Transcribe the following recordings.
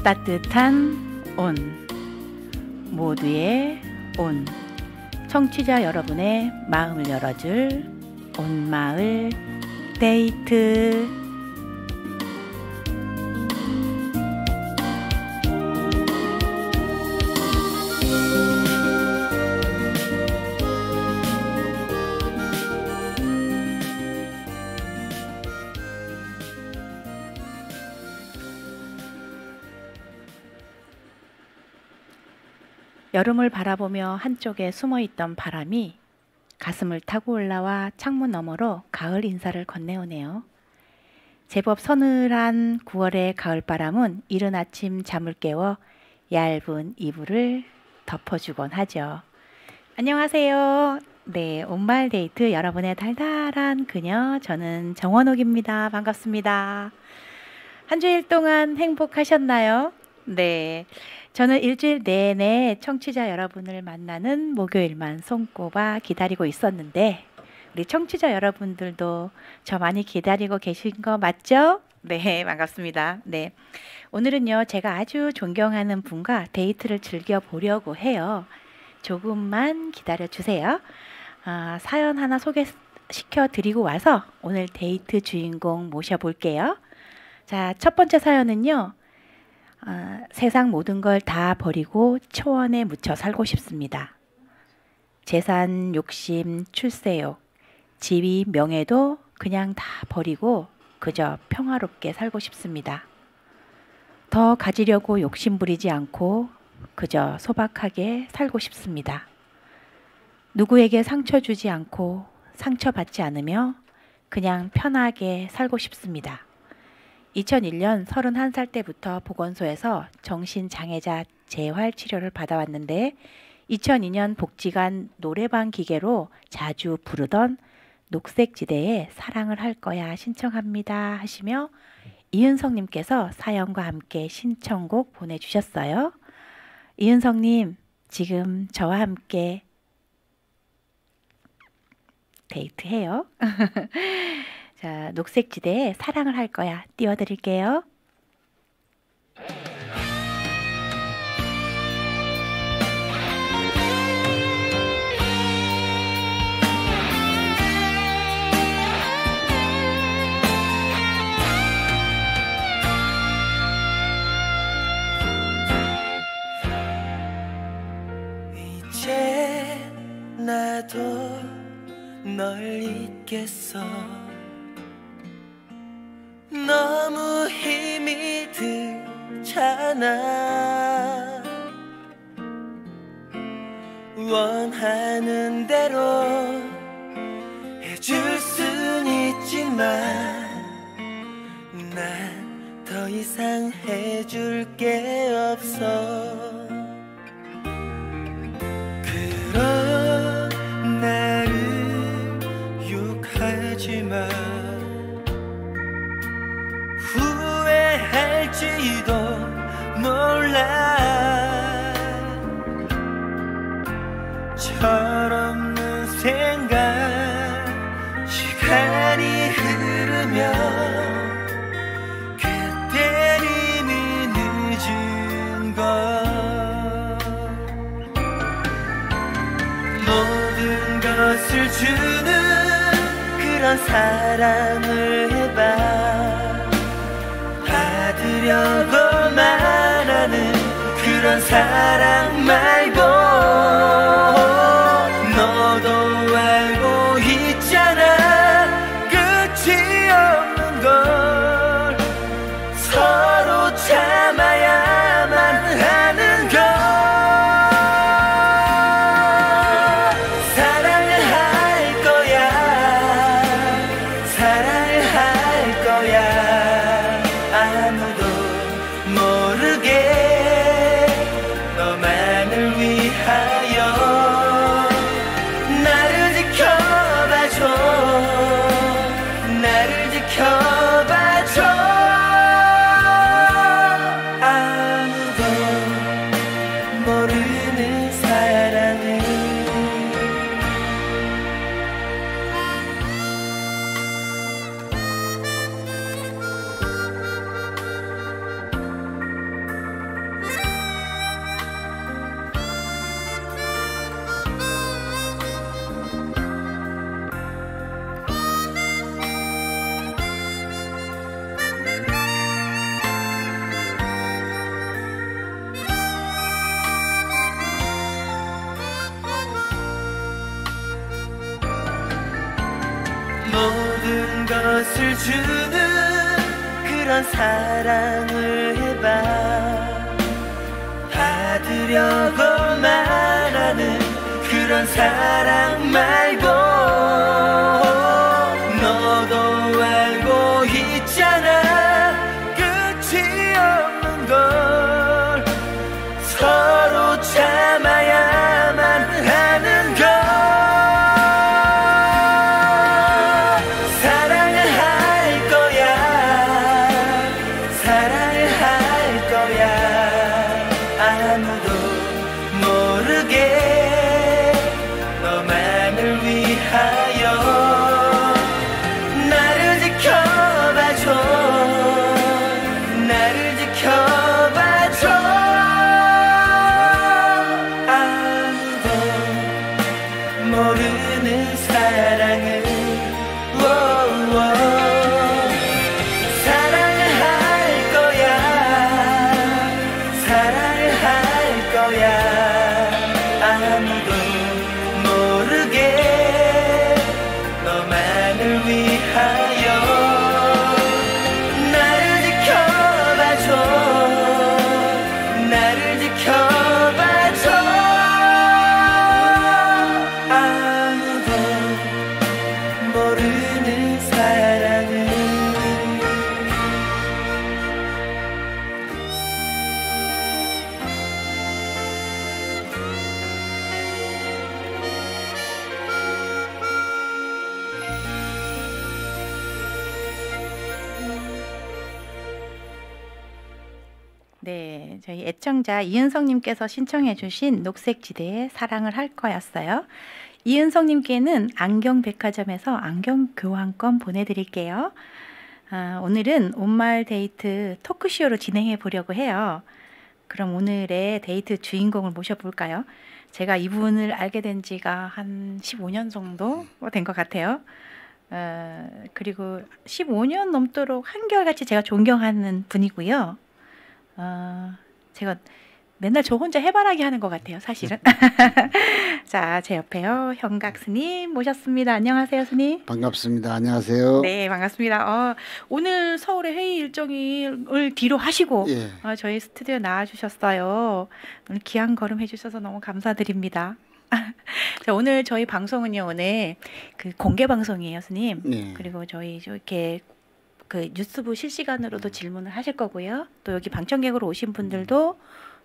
따뜻한 온, 모두의 온, 청취자 여러분의 마음을 열어줄 온마을 데이트. 여름을 바라보며 한쪽에 숨어있던 바람이 가슴을 타고 올라와 창문 너머로 가을 인사를 건네오네요. 제법 서늘한 9월의 가을바람은 이른 아침 잠을 깨워 얇은 이불을 덮어주곤 하죠. 안녕하세요. 네, 온마을 데이트 여러분의 달달한 그녀, 저는 정원옥입니다. 반갑습니다. 한 주일 동안 행복하셨나요? 네, 저는 일주일 내내 청취자 여러분을 만나는 목요일만 손꼽아 기다리고 있었는데 우리 청취자 여러분들도 저 많이 기다리고 계신 거 맞죠? 네, 반갑습니다. 네, 오늘은요 제가 아주 존경하는 분과 데이트를 즐겨보려고 해요. 조금만 기다려주세요. 사연 하나 소개시켜 드리고 와서 오늘 데이트 주인공 모셔볼게요. 자, 첫 번째 사연은요. 세상 모든 걸 다 버리고 초원에 묻혀 살고 싶습니다. 재산, 욕심, 출세욕, 지위, 명예도 그냥 다 버리고 그저 평화롭게 살고 싶습니다. 더 가지려고 욕심 부리지 않고 그저 소박하게 살고 싶습니다. 누구에게 상처 주지 않고 상처받지 않으며 그냥 편하게 살고 싶습니다. 2001년 31살 때부터 보건소에서 정신장애자 재활치료를 받아왔는데 2002년 복지관 노래방 기계로 자주 부르던 녹색지대에 사랑을 할 거야 신청합니다 하시며 이은성님께서 사연과 함께 신청곡 보내주셨어요. 이은성님, 지금 저와 함께 데이트해요. 자, 녹색지대에 사랑을 할 거야 띄워드릴게요. 이제 나도 널 잊겠어. 너무 힘이 들잖아. 원하는 대로 해줄 순 있지만 난 더 이상 해줄 게 없어. 그런 나를 욕하지마. 후회할지도 몰라. 철없는 생각. 시간이 흐르면 그땐 이미 늦은 걸. 모든 것을 주는 그런 사랑을 해봐. 받으려고만 하는 그런 사랑 말고 너도 알고 있잖아. 끝이 없는 걸 서로 참아야만 하는 걸. 사랑을 할 거야. 사랑을 할 거야. 아무도 모르게 너만을 위하여 나를 지켜봐줘. 나를 지켜봐줘. 아무도 모르는 사랑을. 것을 주는 그런 사랑을 해봐. 받으려고만 하는 그런 사랑 말고 너도 알고 있잖아. 끝이 없는 걸 서로 참아야만 하는 걸. 사랑을 할 거야. 사랑을 할 거야. 아무도 모르게 너만을 위하여 나를 지켜봐줘. 나를 지켜봐줘. 아무도 모르는 사랑을 사랑을 할 거야. 사랑을 할 거야. 아무도 모르게 너만을 위하여 나를 지켜봐줘. 나를 지켜봐줘. 아무도 모르는 사랑을. 네, 저희 애청자 이은성님께서 신청해주신 녹색지대의 사랑을 할 거였어요. 이은성님께는 안경백화점에서 안경 교환권 보내드릴게요. 오늘은 온마을 데이트 토크쇼로 진행해 보려고 해요. 그럼 오늘의 데이트 주인공을 모셔볼까요? 제가 이분을 알게 된 지가 한 15년 정도 된 것 같아요. 그리고 15년 넘도록 한결같이 제가 존경하는 분이고요. 제가 맨날 저 혼자 해바라기 하는 것 같아요, 사실은. 자, 제 옆에요. 현각 스님 모셨습니다. 안녕하세요, 스님. 반갑습니다. 안녕하세요. 네, 반갑습니다. 오늘 서울의 회의 일정을 뒤로 하시고 예. 저희 스튜디오에 나와주셨어요. 오늘 귀한 걸음 해주셔서 너무 감사드립니다. 자, 오늘 저희 방송은요, 오늘 그 공개 방송이에요, 스님. 네. 그리고 저희 이렇게 그 뉴스부 실시간으로도 질문을 하실 거고요. 또 여기 방청객으로 오신 분들도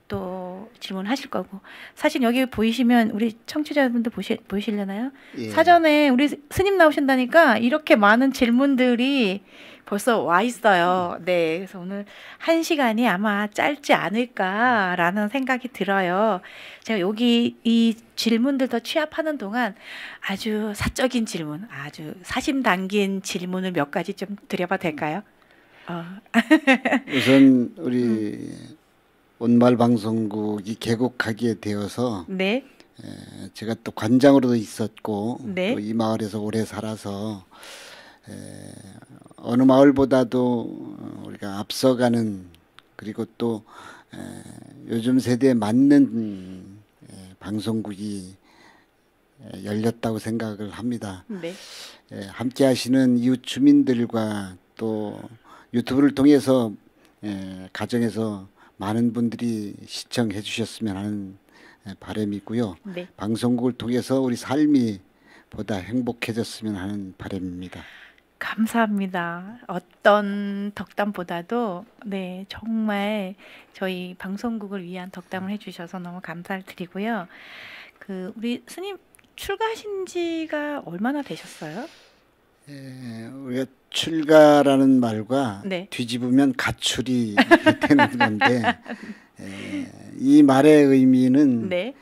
또 질문하실 거고. 사실 여기 보이시면 우리 청취자분들 보이시려나요? 예. 사전에 우리 스님 나오신다니까 이렇게 많은 질문들이 벌써 와 있어요. 네, 그래서 오늘 1시간이 아마 짧지 않을까라는 생각이 들어요. 제가 여기 이 질문들 더 취합하는 동안 아주 사적인 질문, 아주 사심 담긴 질문을 몇 가지 좀 드려봐도 될까요? 우선 우리 온마을 방송국이 개국하게 되어서 네, 제가 또 관장으로도 있었고 네. 또 이 마을에서 오래 살아서 어느 마을보다도 우리가 앞서가는, 그리고 또 요즘 세대에 맞는 방송국이 열렸다고 생각을 합니다. 네. 함께 하시는 이웃 주민들과 또 유튜브를 통해서 가정에서 많은 분들이 시청해 주셨으면 하는 바람이고요. 네. 방송국을 통해서 우리 삶이 보다 행복해졌으면 하는 바람입니다. 감사합니다. 어떤 덕담보다도 네, 정말 저희 방송국을 위한 덕담을 해주셔서 너무 감사를 드리고요. 그 우리 스님 출가하신 지가 얼마나 되셨어요? 우리가 출가라는 말과 네. 뒤집으면 가출이 되는 건데 이 말의 의미는 네.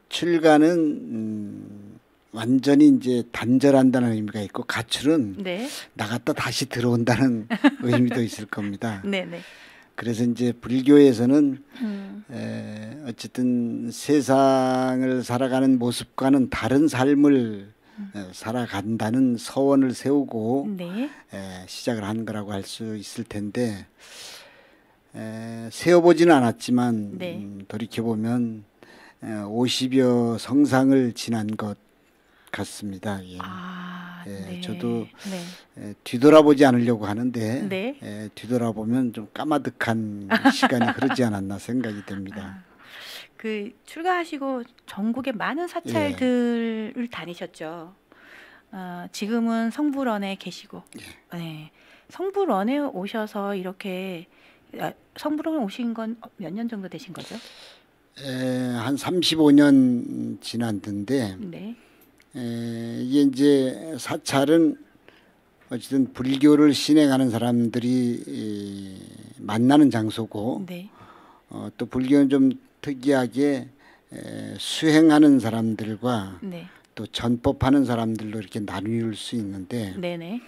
출가는 완전히 이제 단절한다는 의미가 있고, 가출은 네. 나갔다 다시 들어온다는 의미도 있을 겁니다. 네네. 그래서 이제 불교에서는 어쨌든 세상을 살아가는 모습과는 다른 삶을 살아간다는 서원을 세우고 네. 시작을 한 거라고 할 수 있을 텐데, 세어보지는 않았지만 네. 돌이켜보면 50여 성상을 지난 것 같습니다. 예. 아, 예, 네. 저도 네. 뒤돌아보지 않으려고 하는데 네. 뒤돌아보면 좀 까마득한 시간이 흐르지 않았나 생각이 됩니다. 그 출가하시고 전국의 많은 사찰들을 다니셨죠. 지금은 성불원에 계시고, 네. 성불원에 오셔서 이렇게 성불원 오신 건 몇 년 정도 되신 거죠? 한 35년 지났는데 네. 이게 이제 사찰은 어쨌든 불교를 신행하는 사람들이 만나는 장소고 네. 또 불교는 좀 특이하게 수행하는 사람들과 네. 또 전법하는 사람들로 이렇게 나눌 수 있는데 네네.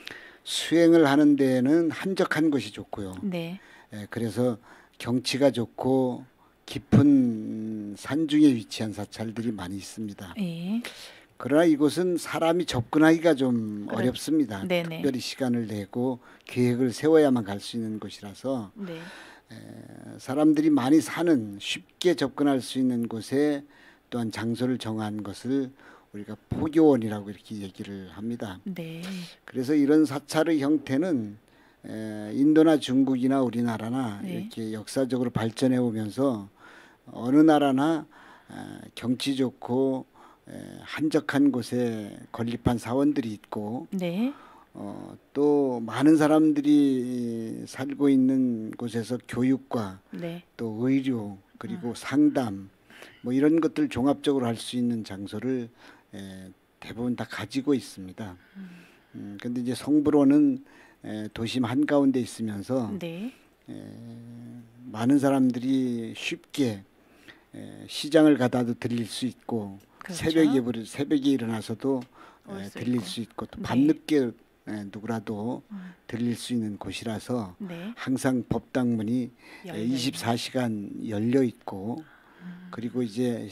수행을 하는 데는 한적한 것이 좋고요. 네. 그래서 경치가 좋고 깊은 산중에 위치한 사찰들이 많이 있습니다. 예. 그러나 이곳은 사람이 접근하기가 좀 그렇- 어렵습니다. 네네. 특별히 시간을 내고 계획을 세워야만 갈 수 있는 곳이라서 네. 사람들이 많이 사는 쉽게 접근할 수 있는 곳에 또한 장소를 정한 것을 우리가 포교원이라고 이렇게 얘기를 합니다. 네. 그래서 이런 사찰의 형태는 인도나 중국이나 우리나라나 네. 이렇게 역사적으로 발전해 오면서 어느 나라나 경치 좋고 한적한 곳에 건립한 사원들이 있고 네. 또 많은 사람들이 살고 있는 곳에서 교육과 네. 또 의료 그리고 상담 뭐 이런 것들 종합적으로 할 수 있는 장소를 대부분 다 가지고 있습니다. 근데 이제 성불원은 도심 한가운데 있으면서 네. 많은 사람들이 쉽게 시장을 가다도 들릴 수 있고 그렇죠. 새벽에 일어나서도 올수 들릴 있고. 수 있고 또 네. 밤늦게 누구라도 들릴 수 있는 곳이라서 네. 항상 법당문이 열려 있는. 24시간 열려 있고 그리고 이제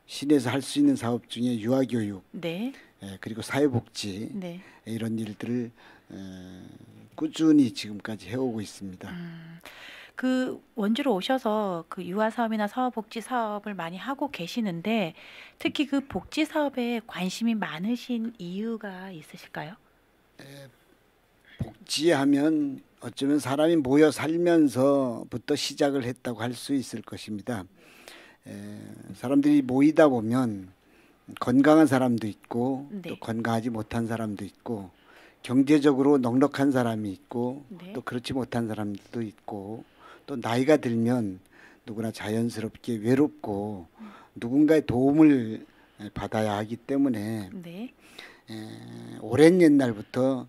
시내에서 할 수 있는 사업 중에 유아교육 네. 그리고 사회복지 네. 이런 일들을 꾸준히 지금까지 해오고 있습니다. 그 원주로 오셔서 그 유아 사업이나 사회복지 사업을 많이 하고 계시는데 특히 그 복지 사업에 관심이 많으신 이유가 있으실까요? 복지하면 어쩌면 사람이 모여 살면서부터 시작을 했다고 할 수 있을 것입니다. 사람들이 모이다 보면 건강한 사람도 있고 네. 또 건강하지 못한 사람도 있고 경제적으로 넉넉한 사람이 있고 네. 또 그렇지 못한 사람들도 있고 또 나이가 들면 누구나 자연스럽게 외롭고 누군가의 도움을 받아야 하기 때문에 네. 오랜 옛날부터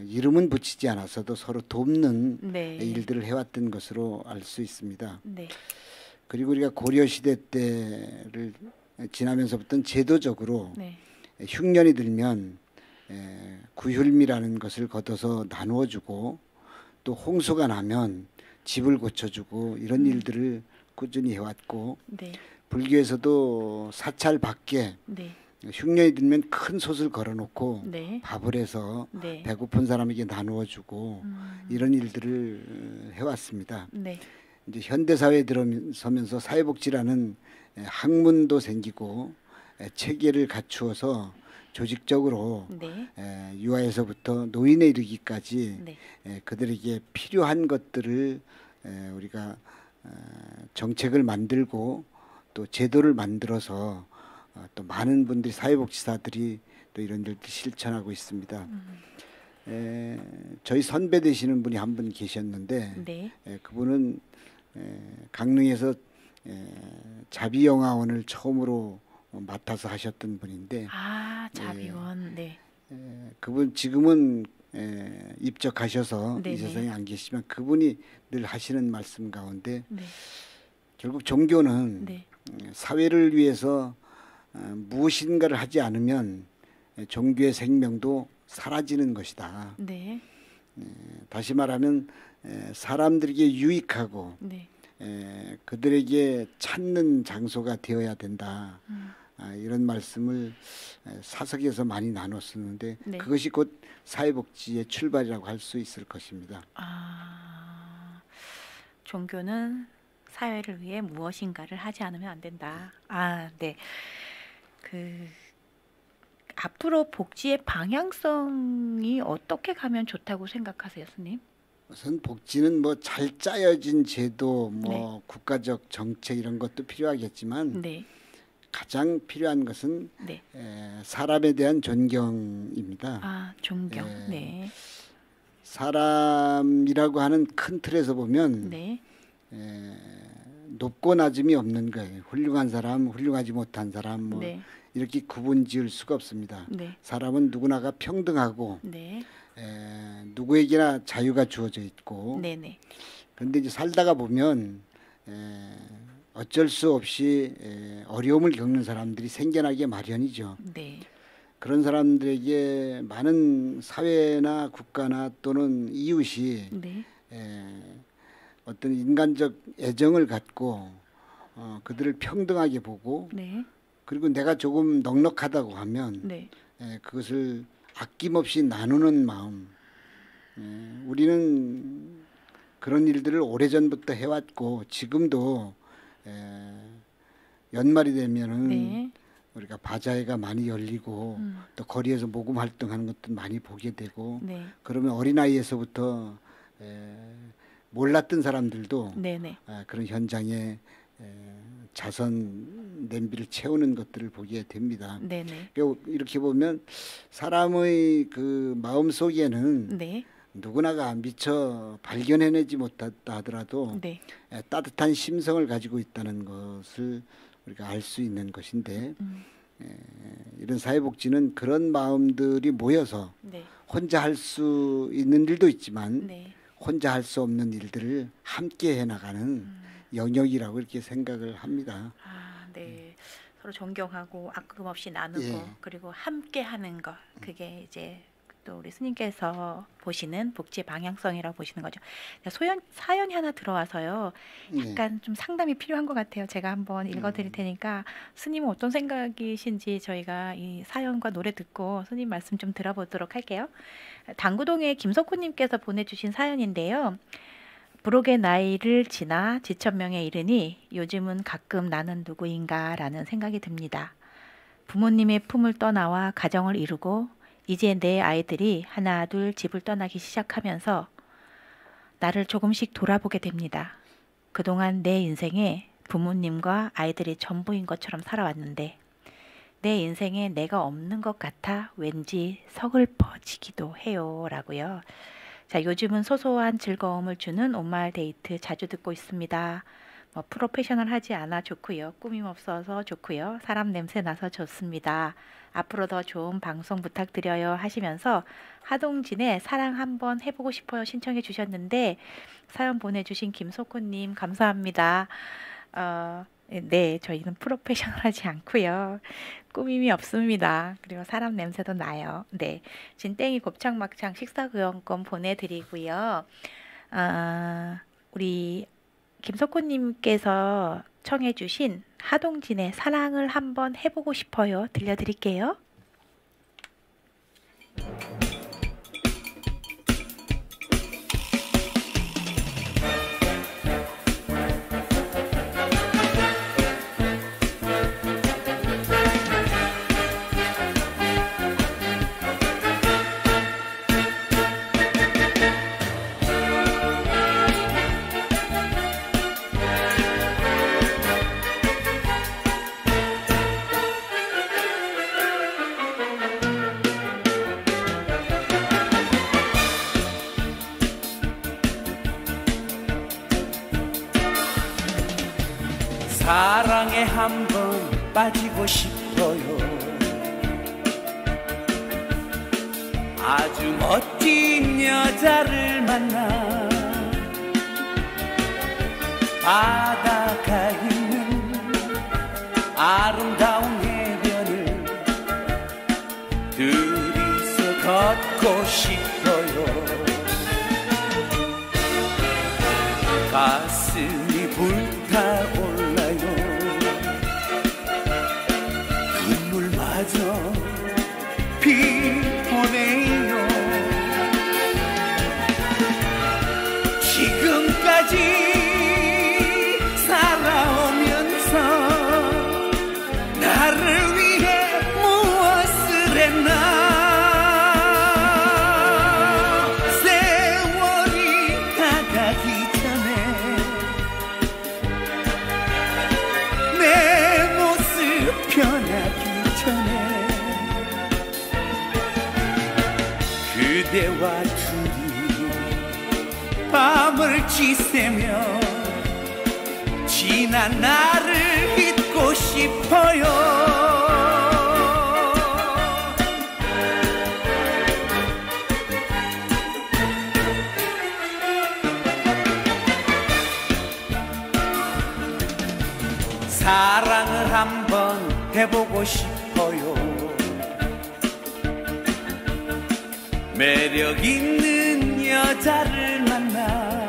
이름은 붙이지 않았어도 서로 돕는 네. 일들을 해왔던 것으로 알 수 있습니다. 네. 그리고 우리가 고려 시대 때를 지나면서부터는 제도적으로 네. 흉년이 들면 구휼미라는 것을 걷어서 나누어 주고 또 홍수가 나면 집을 고쳐주고 이런 일들을 꾸준히 해왔고 네. 불교에서도 사찰 밖에 네. 흉년이 들면 큰 솥을 걸어놓고 네. 밥을 해서 네. 배고픈 사람에게 나누어 주고 이런 일들을 해왔습니다. 네. 이제 현대 사회에 들어서면서 사회복지라는 학문도 생기고 체계를 갖추어서 조직적으로 네. 유아에서부터 노인에 이르기까지 네. 그들에게 필요한 것들을 우리가 정책을 만들고 또 제도를 만들어서 또 많은 분들이 사회복지사들이 또 이런 일들 실천하고 있습니다. 저희 선배 되시는 분이 한 분 계셨는데 네. 그분은 강릉에서 자비영화원을 처음으로 맡아서 하셨던 분인데 자비원. 네. 그분 지금은 입적하셔서 이 네네. 세상에 안 계시지만 그분이 늘 하시는 말씀 가운데 네. 결국 종교는 네. 사회를 위해서 무엇인가를 하지 않으면 종교의 생명도 사라지는 것이다. 네. 다시 말하면 사람들에게 유익하고 네. 그들에게 찾는 장소가 되어야 된다. 이런 말씀을 사석에서 많이 나눴었는데 네. 그것이 곧 사회복지의 출발이라고 할 수 있을 것입니다. 종교는 사회를 위해 무엇인가를 하지 않으면 안 된다. 네. 그 앞으로 복지의 방향성이 어떻게 가면 좋다고 생각하세요, 스님? 우선 복지는 뭐 잘 짜여진 제도, 뭐 네. 국가적 정책 이런 것도 필요하겠지만 네, 가장 필요한 것은 네. 사람에 대한 존경입니다. 아, 존경. 예. 네, 사람이라고 하는 큰 틀에서 보면 네, 높고 낮음이 없는 거예요. 훌륭한 사람, 훌륭하지 못한 사람, 뭐 네, 이렇게 구분 지을 수가 없습니다. 네, 사람은 누구나가 평등하고 네, 누구에게나 자유가 주어져 있고, 네, 네, 그런데 이제 살다가 보면 어쩔 수 없이 어려움을 겪는 사람들이 생겨나기 마련이죠. 네, 그런 사람들에게 많은 사회나 국가나 또는 이웃이 네, 어떤 인간적 애정을 갖고 그들을 평등하게 보고, 네, 그리고 내가 조금 넉넉하다고 하면 네, 그것을 아낌없이 나누는 마음. 우리는 그런 일들을 오래전부터 해왔고 지금도 연말이 되면은 네, 우리가 바자회가 많이 열리고 또 거리에서 모금 활동하는 것도 많이 보게 되고, 네, 그러면 어린아이에서부터 몰랐던 사람들도 네, 네, 그런 현장에 자선 냄비를 채우는 것들을 보게 됩니다. 네, 네, 이렇게 보면 사람의 그 마음 속에는 네, 누구나가 미처 발견해내지 못했다 하더라도 네, 따뜻한 심성을 가지고 있다는 것을 우리가 알 수 있는 것인데, 이런 사회복지는 그런 마음들이 모여서 네, 혼자 할 수 있는 일도 있지만 네. 혼자 할 수 없는 일들을 함께 해나가는 영역이라고 이렇게 생각을 합니다. 아, 네. 서로 존경하고 아낌없이 나누고 예. 그리고 함께 하는 것. 그게 이제 또 우리 스님께서 보시는 복지 방향성이라고 보시는 거죠. 사연이 하나 들어와서요. 예. 약간 좀 상담이 필요한 것 같아요. 제가 한번 읽어드릴 테니까 스님은 어떤 생각이신지 저희가 이 사연과 노래 듣고 스님 말씀 좀 들어보도록 할게요. 당구동의 김석훈님께서 보내주신 사연인데요. 부록의 나이를 지나 지천명에 이르니 요즘은 가끔 나는 누구인가라는 생각이 듭니다. 부모님의 품을 떠나와 가정을 이루고 이제 내 아이들이 하나 둘 집을 떠나기 시작하면서 나를 조금씩 돌아보게 됩니다. 그동안 내 인생에 부모님과 아이들이 전부인 것처럼 살아왔는데 내 인생에 내가 없는 것 같아 왠지 서글퍼지기도 해요. 라고요. 자, 요즘은 소소한 즐거움을 주는 온마을 데이트 자주 듣고 있습니다. 뭐 프로페셔널하지 않아 좋고요. 꾸밈 없어서 좋고요. 사람 냄새 나서 좋습니다. 앞으로 더 좋은 방송 부탁드려요 하시면서 하동진의 사랑 한번 해보고 싶어요 신청해 주셨는데, 사연 보내주신 김석훈님 감사합니다. 네, 저희는 프로페셔널하지 않고요. 꾸밈이 없습니다. 그리고 사람 냄새도 나요. 네, 진땡이 곱창 막창 식사교환권 보내드리고요. 우리 김석훈님께서 청해주신 하동진의 사랑을 한번 해보고 싶어요 들려드릴게요. 사랑에 한번 빠지고 싶어요. 아주 멋진 여자를 만나 바다가 있는 아름다운 해변을 둘이서 걷고 싶어요. 가슴이 불타올라요. 눈물마저 피보네요. 지금까지 살아오면서 나를 위해 무엇을 했나. 그대와 둘이 밤을 지새며 지난 나를 잊고 싶어요. 사랑을 한번 해보고 싶어요. 매력 있는 여자를 만나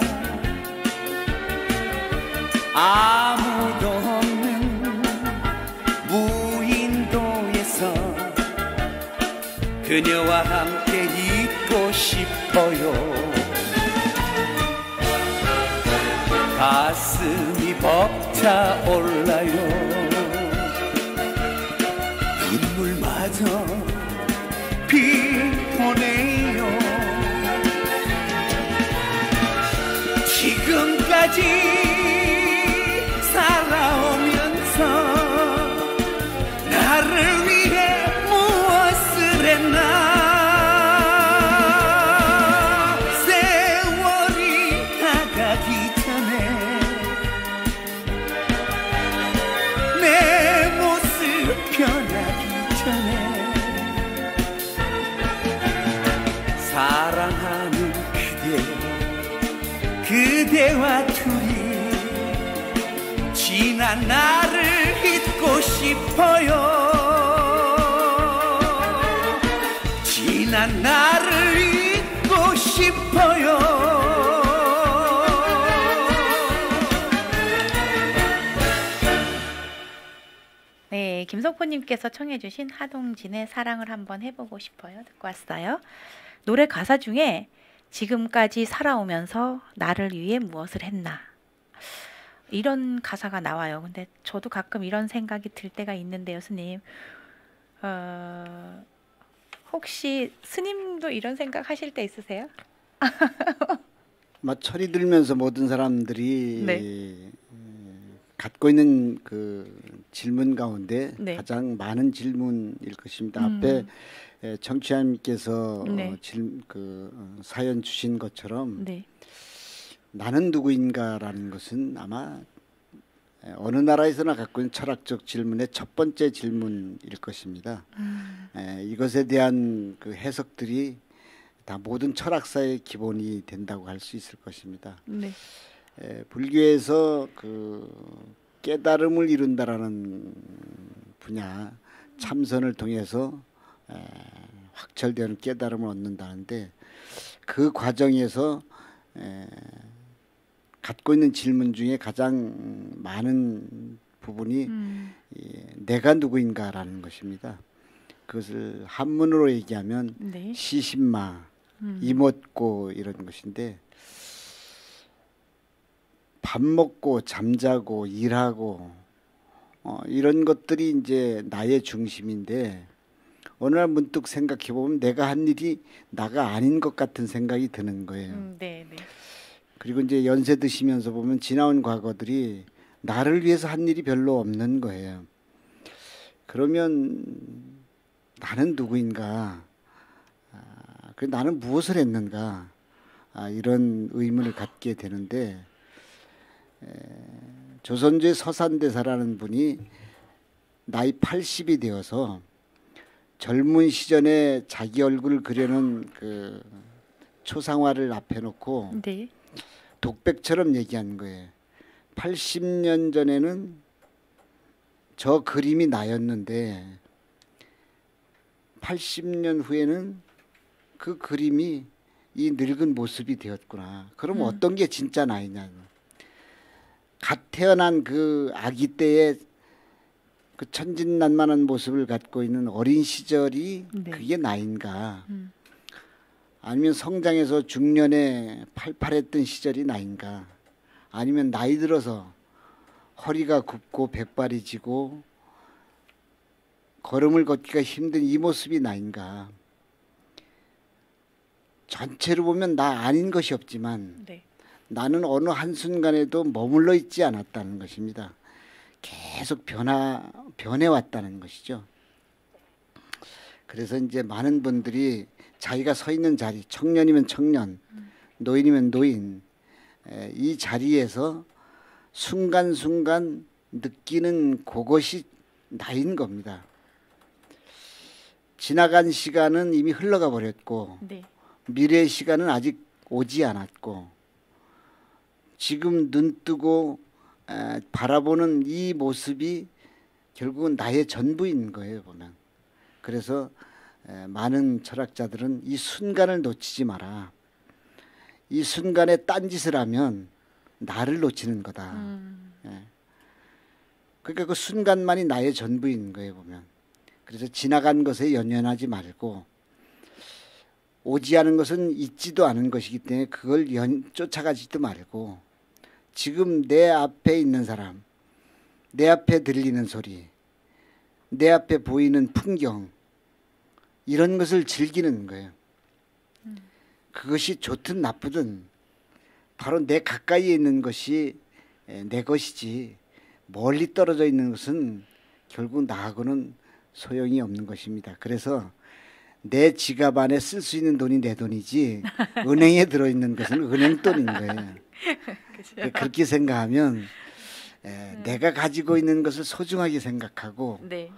아무도 없는 무인도에서 그녀와 함께 있고 싶어요. 가슴이 벅차올라요. 눈물마저 피곤해요. 지금까지 살아오면서 나를 위해 무엇을 했나. 세월이 다가기 전에 내 모습 변하기 전에 사랑하는 그대와 둘이 지난 나를 잊고 싶어요. 지난 나를 잊고 싶어요. 네, 김석호님께서 청해주신 하동진의 사랑을 한번 해보고 싶어요 듣고 왔어요. 노래 가사 중에 지금까지 살아오면서 나를 위해 무엇을 했나 이런 가사가 나와요. 근데 저도 가끔 이런 생각이 들 때가 있는데요, 스님. 혹시 스님도 이런 생각 하실 때 있으세요? 철이 들면서 모든 사람들이 네. 갖고 있는 그 질문 가운데 네. 가장 많은 질문일 것입니다. 앞에 청취자님께서 네. 사연 주신 것처럼 네. 나는 누구인가라는 것은 아마 어느 나라에서나 갖고 있는 철학적 질문의 첫 번째 질문일 것입니다. 이것에 대한 그 해석들이 다 모든 철학사의 기본이 된다고 할 수 있을 것입니다. 네. 불교에서 그 깨달음을 이룬다라는 분야 참선을 통해서 확철되는 깨달음을 얻는다는데 그 과정에서 갖고 있는 질문 중에 가장 많은 부분이 내가 누구인가라는 것입니다. 그것을 한문으로 얘기하면 네. 시신마, 이목고 이런 것인데 밥 먹고 잠자고 일하고 이런 것들이 이제 나의 중심인데 어느 날 문득 생각해 보면 내가 한 일이 나가 아닌 것 같은 생각이 드는 거예요. 네, 네. 그리고 이제 연세 드시면서 보면 지나온 과거들이 나를 위해서 한 일이 별로 없는 거예요. 그러면 나는 누구인가? 나는 무엇을 했는가? 이런 의문을 갖게 되는데 조선주의 서산대사라는 분이 나이 80이 되어서 젊은 시절에 자기 얼굴을 그려놓은 그 초상화를 앞에 놓고 네. 독백처럼 얘기한 거예요. 80년 전에는 저 그림이 나였는데 80년 후에는 그 그림이 이 늙은 모습이 되었구나. 그럼 어떤 게 진짜 나이냐. 갓 태어난 그 아기 때의 그 천진난만한 모습을 갖고 있는 어린 시절이 네. 그게 나인가. 아니면 성장해서 중년에 팔팔했던 시절이 나인가. 아니면 나이 들어서 허리가 굽고 백발이 지고 걸음을 걷기가 힘든 이 모습이 나인가. 전체로 보면 나 아닌 것이 없지만 네. 나는 어느 한순간에도 머물러 있지 않았다는 것입니다. 계속 변해왔다는 것이죠. 그래서 이제 많은 분들이 자기가 서 있는 자리, 청년이면 청년, 노인이면 노인, 이 자리에서 순간순간 느끼는 그것이 나인 겁니다. 지나간 시간은 이미 흘러가 버렸고 네. 미래의 시간은 아직 오지 않았고 지금 눈 뜨고 바라보는 이 모습이 결국은 나의 전부인 거예요, 보면. 그래서 많은 철학자들은 이 순간을 놓치지 마라. 이 순간에 딴짓을 하면 나를 놓치는 거다. 그러니까 그 순간만이 나의 전부인 거예요, 보면. 그래서 지나간 것에 연연하지 말고 오지 않은 것은 있지도 않은 것이기 때문에 그걸 쫓아가지도 말고 지금 내 앞에 있는 사람, 내 앞에 들리는 소리, 내 앞에 보이는 풍경, 이런 것을 즐기는 거예요. 그것이 좋든 나쁘든 바로 내 가까이에 있는 것이 내 것이지 멀리 떨어져 있는 것은 결국 나하고는 소용이 없는 것입니다. 그래서 내 지갑 안에 쓸 수 있는 돈이 내 돈이지 은행에 들어있는 것은 은행 돈인 거예요. 그렇게 생각하면 내가 가지고 있는 것을 소중하게 생각하고 네.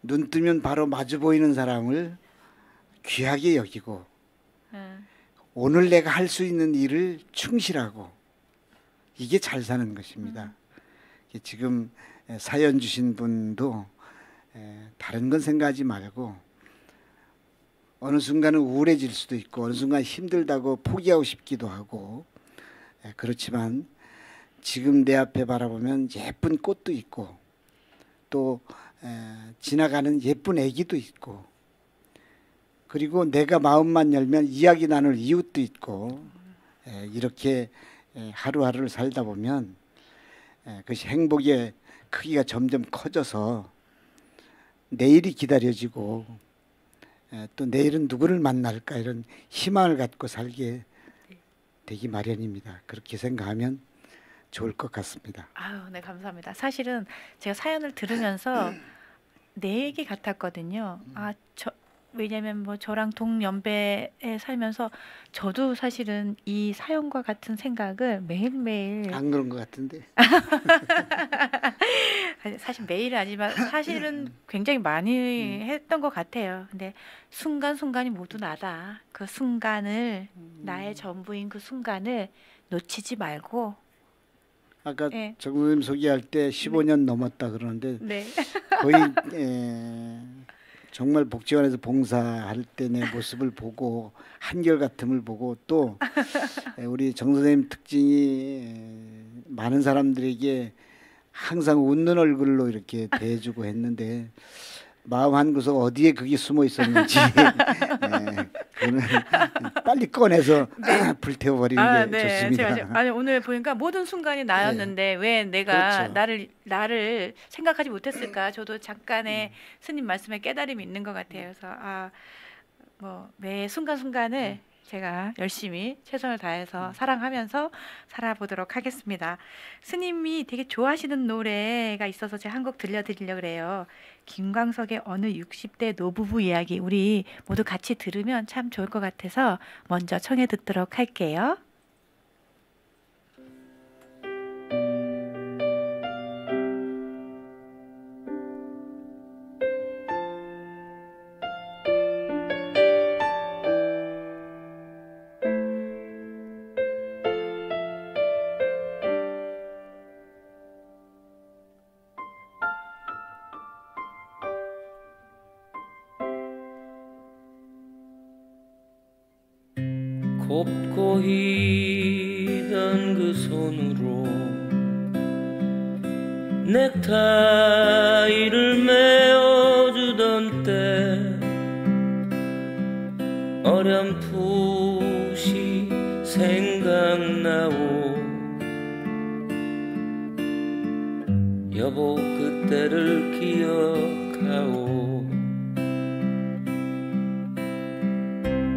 눈 뜨면 바로 마주 보이는 사람을 귀하게 여기고 오늘 내가 할 수 있는 일을 충실하고 이게 잘 사는 것입니다. 지금 사연 주신 분도 다른 건 생각하지 말고 어느 순간은 우울해질 수도 있고 어느 순간 힘들다고 포기하고 싶기도 하고 그렇지만 지금 내 앞에 바라보면 예쁜 꽃도 있고 또 지나가는 예쁜 애기도 있고 그리고 내가 마음만 열면 이야기 나눌 이웃도 있고 이렇게 하루하루를 살다 보면 그것이 행복의 크기가 점점 커져서 내일이 기다려지고 또 내일은 누구를 만날까 이런 희망을 갖고 살게 되기 마련입니다. 그렇게 생각하면 좋을 것 같습니다. 아유, 네, 감사합니다. 사실은 제가 사연을 들으면서 내 얘기 같았거든요. 왜냐면 뭐 저랑 동년배에 살면서 저도 사실은 이 사연과 같은 생각을 매일매일 안 그런 것 같은데. 사실 매일은 아니지만 사실은 굉장히 많이 했던 것 같아요. 근데 순간순간이 모두 나다. 그 순간을 나의 전부인 그 순간을 놓치지 말고 아까 네. 정 선생님 소개할 때 15년 넘었다 그러는데 네. 거의 정말 복지관에서 봉사할 때 내 모습을 보고 한결같음을 보고 또 우리 정 선생님 특징이 많은 사람들에게 항상 웃는 얼굴로 이렇게 대해주고 했는데 마음 한구석 어디에 그게 숨어 있었는지 그거는 빨리 꺼내서 불태워버리는 게 좋습니다. 아니 오늘 보니까 모든 순간이 나였는데 왜 내가 그렇죠. 나를 생각하지 못했을까? 저도 잠깐의 스님 말씀에 깨달음이 있는 것 같아요. 그래서 뭐 매 순간순간을 제가 열심히 최선을 다해서 사랑하면서 살아보도록 하겠습니다. 스님이 되게 좋아하시는 노래가 있어서 제가 한 곡 들려드리려고 그래요. 김광석의 어느 60대 노부부 이야기 우리 모두 같이 들으면 참 좋을 것 같아서 먼저 청해 듣도록 할게요. 곱고 희던 그 손으로 넥타이를 메어주던 때 어렴풋이 생각나오. 여보 그때를 기억하오.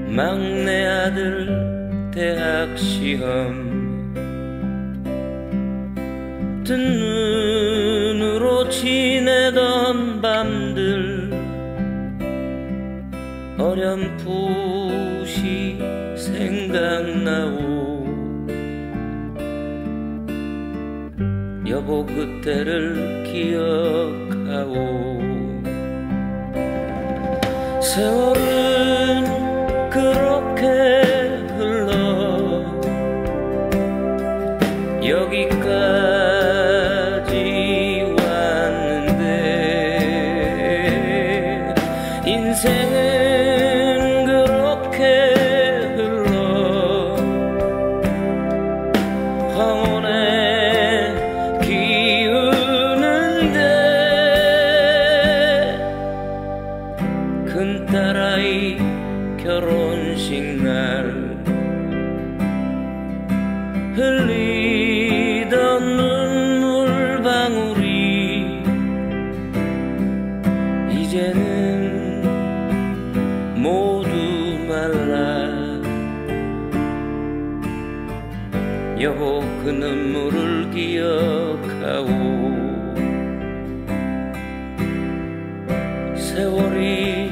막내 아들 대학 시험 뜬 눈으로 지내던 밤들 어렴풋이 생각나오. 여보 그때를 기억하오. 세월은 그렇게 흘러 여기까지 왔는데 인생은 그렇게 흘러 황혼에 기우는데 큰딸아이 결혼식 날 흘리던 눈물방울이 이제는 모두 말라. 여보 그 눈물을 기억하오. 세월이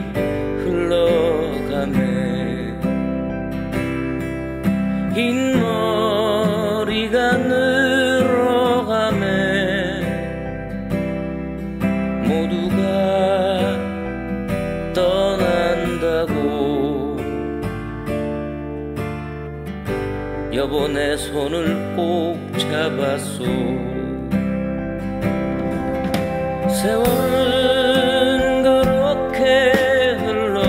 흘러가네. 흰머리가 늘어가네. 모두가 떠난다고. 여보 내 손을 꼭 잡았소. 세월은 그렇게 흘러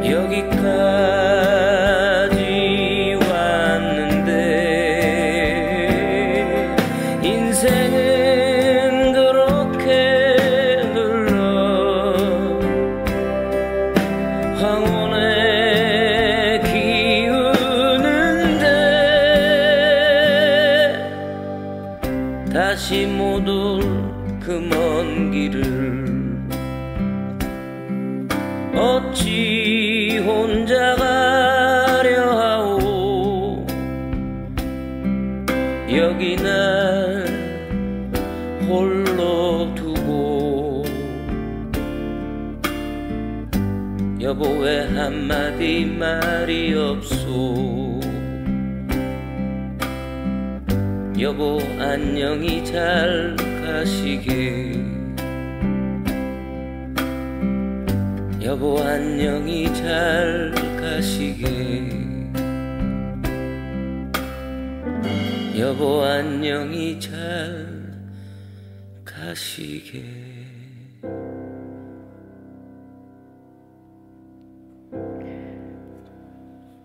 여기까지 왔는데 인생은 그렇게 흘러 황혼에 기우는데 다시 못 올 그 먼 길을 어찌 혼자 가려 하오. 여기 날 홀로 두고. 여보 왜 한마디 말이 없소. 여보 안녕히 잘 가시게. 여보 안녕히 잘 가시게. 여보 안녕히 잘 가시게.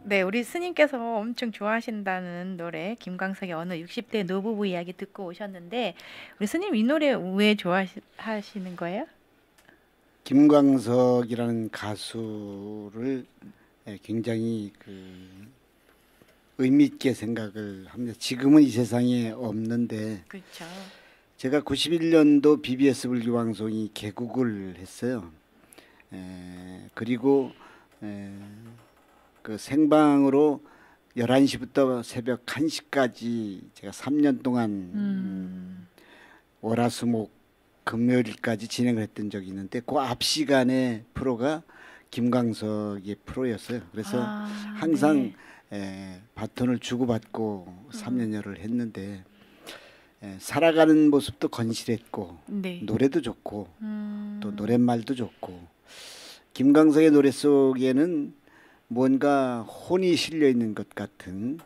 네, 우리 스님께서 엄청 좋아하신다는 노래 김광석의 어느 60대 노부부 이야기 듣고 오셨는데 우리 스님 이 노래 왜 좋아하시는 거예요? 김광석이라는 가수를 굉장히 의미 있게 생각을 합니다. 지금은 이 세상에 없는데 그렇죠. 제가 91년도 BBS 불교방송이 개국을 했어요. 그리고 그 생방으로 11시부터 새벽 1시까지 제가 3년 동안 월화수목 금요일까지 진행을 했던 적이 있는데 그 앞 시간에 프로가 김광석의 프로였어요. 그래서 항상 바톤을 주고받고 3년여를 했는데 살아가는 모습도 건실했고 네. 노래도 좋고 또 노랫말도 좋고 김광석의 노래 속에는 뭔가 혼이 실려 있는 것 같은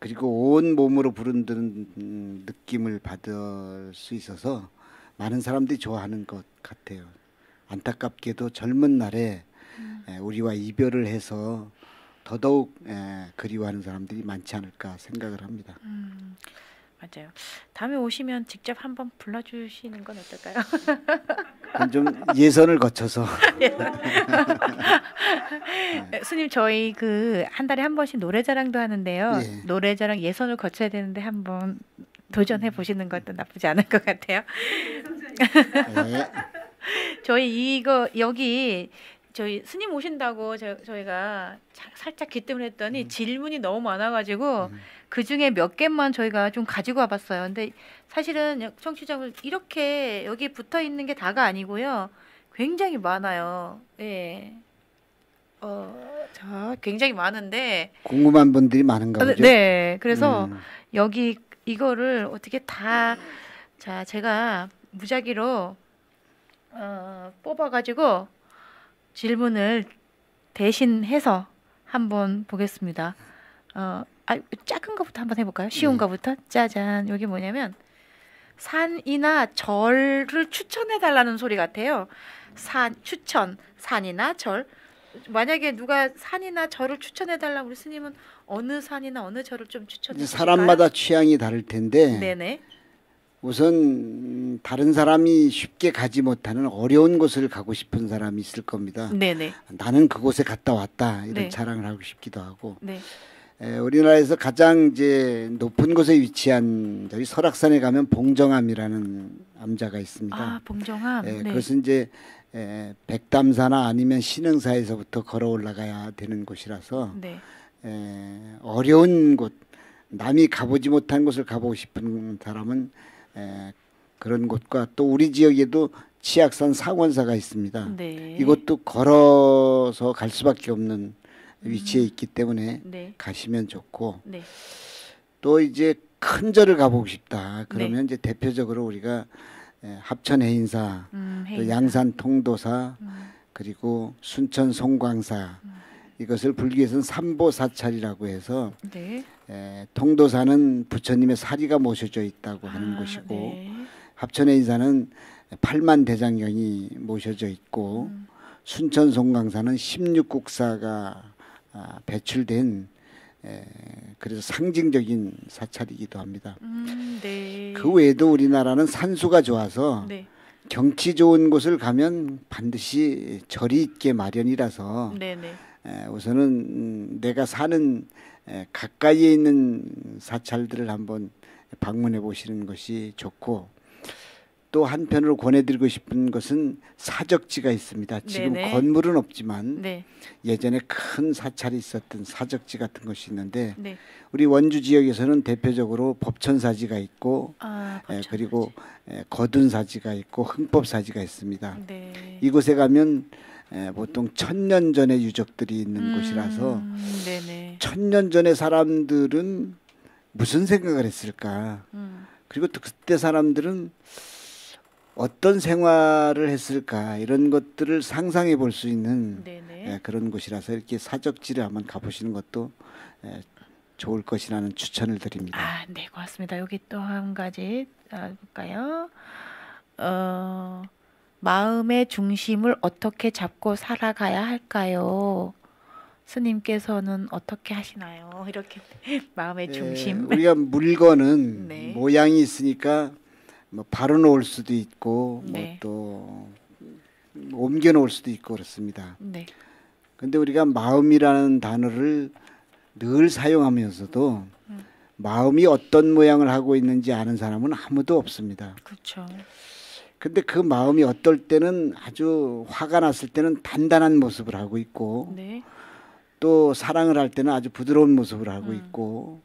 그리고 온 몸으로 부른다는 느낌을 받을 수 있어서 많은 사람들이 좋아하는 것 같아요. 안타깝게도 젊은 날에 우리와 이별을 해서 더더욱 그리워하는 사람들이 많지 않을까 생각을 합니다. 맞아요. 다음에 오시면 직접 한번 불러주시는 건 어떨까요? 좀 예선을 거쳐서. 스님 저희 그 한 달에 한 번씩 노래자랑도 하는데요. 예. 노래자랑 예선을 거쳐야 되는데 한번 도전해 보시는 것도 나쁘지 않을 것 같아요. 네. 저희 이거 여기 저희 스님 오신다고 저희가 살짝 기뜸을 했더니 질문이 너무 많아가지고 그 중에 몇 개만 저희가 좀 가지고 와봤어요. 근데 사실은 청취자분 이렇게 여기 붙어 있는 게 다가 아니고요. 굉장히 많아요. 예. 자, 굉장히 많은데 궁금한 분들이 많은가 보죠. 네. 그래서 음. 여기 이거를 어떻게 다 자, 제가 무작위로 뽑아가지고 질문을 대신해서 한번 보겠습니다. 작은 거부터 한번 해볼까요? 쉬운 네. 거부터. 짜잔. 여기 뭐냐면 산이나 절을 추천해달라는 소리 같아요. 산이나 절. 만약에 누가 산이나 절을 추천해달라고 우리 스님은 어느 산이나 어느 절을 좀 추천해 이제 주실까요? 사람마다 취향이 다를 텐데 네네. 우선 다른 사람이 쉽게 가지 못하는 어려운 곳을 가고 싶은 사람이 있을 겁니다. 네네. 나는 그곳에 갔다 왔다 이런 네. 자랑을 하고 싶기도 하고. 네. 우리나라에서 가장 이제 높은 곳에 위치한 저기 설악산에 가면 봉정암이라는 암자가 있습니다. 아, 봉정암. 네. 그것은 이제 백담사나 아니면 신흥사에서부터 걸어 올라가야 되는 곳이라서 네. 어려운 곳, 남이 가보지 못한 곳을 가보고 싶은 사람은 그런 곳과 또 우리 지역에도 치악산 상원사가 있습니다. 네. 이것도 걸어서 갈 수밖에 없는 위치에 있기 때문에 네. 가시면 좋고, 네. 또 이제 큰 절을 가보고 싶다 그러면 이제 대표적으로 우리가 합천 해인사, 또 해인사. 양산 통도사, 그리고 순천 송광사, 이것을 불교에서는 삼보사찰이라고 해서 네. 통도사는 부처님의 사리가 모셔져 있다고 하는 곳이고, 네. 합천 해인사는 8만 대장경이 모셔져 있고, 순천 송광사는 16국사가 배출된 그래서 상징적인 사찰이기도 합니다. 네. 그 외에도 우리나라는 산수가 좋아서 네. 경치 좋은 곳을 가면 반드시 절이 있게 마련이라서 네네. 우선은 내가 사는 가까이에 있는 사찰들을 한번 방문해 보시는 것이 좋고, 또 한편으로 권해드리고 싶은 것은 사적지가 있습니다. 지금 네네. 건물은 없지만 네. 예전에 큰 사찰이 있었던 사적지 같은 것이 있는데, 네. 우리 원주 지역에서는 대표적으로 법천사지가 있고, 법천사지. 그리고 거둔사지가 있고 흥법사지가 있습니다. 네. 이곳에 가면 보통 1000년 전의 유적들이 있는 곳이라서 네네. 1000년 전의 사람들은 무슨 생각을 했을까? 그리고 또 그때 사람들은 어떤 생활을 했을까? 이런 것들을 상상해 볼 수 있는 네네. 그런 곳이라서 이렇게 사적지를 한번 가보시는 것도 좋을 것이라는 추천을 드립니다. 네, 고맙습니다. 여기 또 한 가지 볼까요? 마음의 중심을 어떻게 잡고 살아가야 할까요? 스님께서는 어떻게 하시나요? 이렇게 마음의 중심. 우리가 물건은 네. 모양이 있으니까 뭐 바로 놓을 수도 있고 네. 뭐 또 옮겨 놓을 수도 있고 그렇습니다. 네. 근데 우리가 마음이라는 단어를 늘 사용하면서도 마음이 어떤 모양을 하고 있는지 아는 사람은 아무도 없습니다. 그렇죠. 근데 그 마음이 어떨 때는 아주 화가 났을 때는 단단한 모습을 하고 있고, 네. 또 사랑을 할 때는 아주 부드러운 모습을 하고 있고,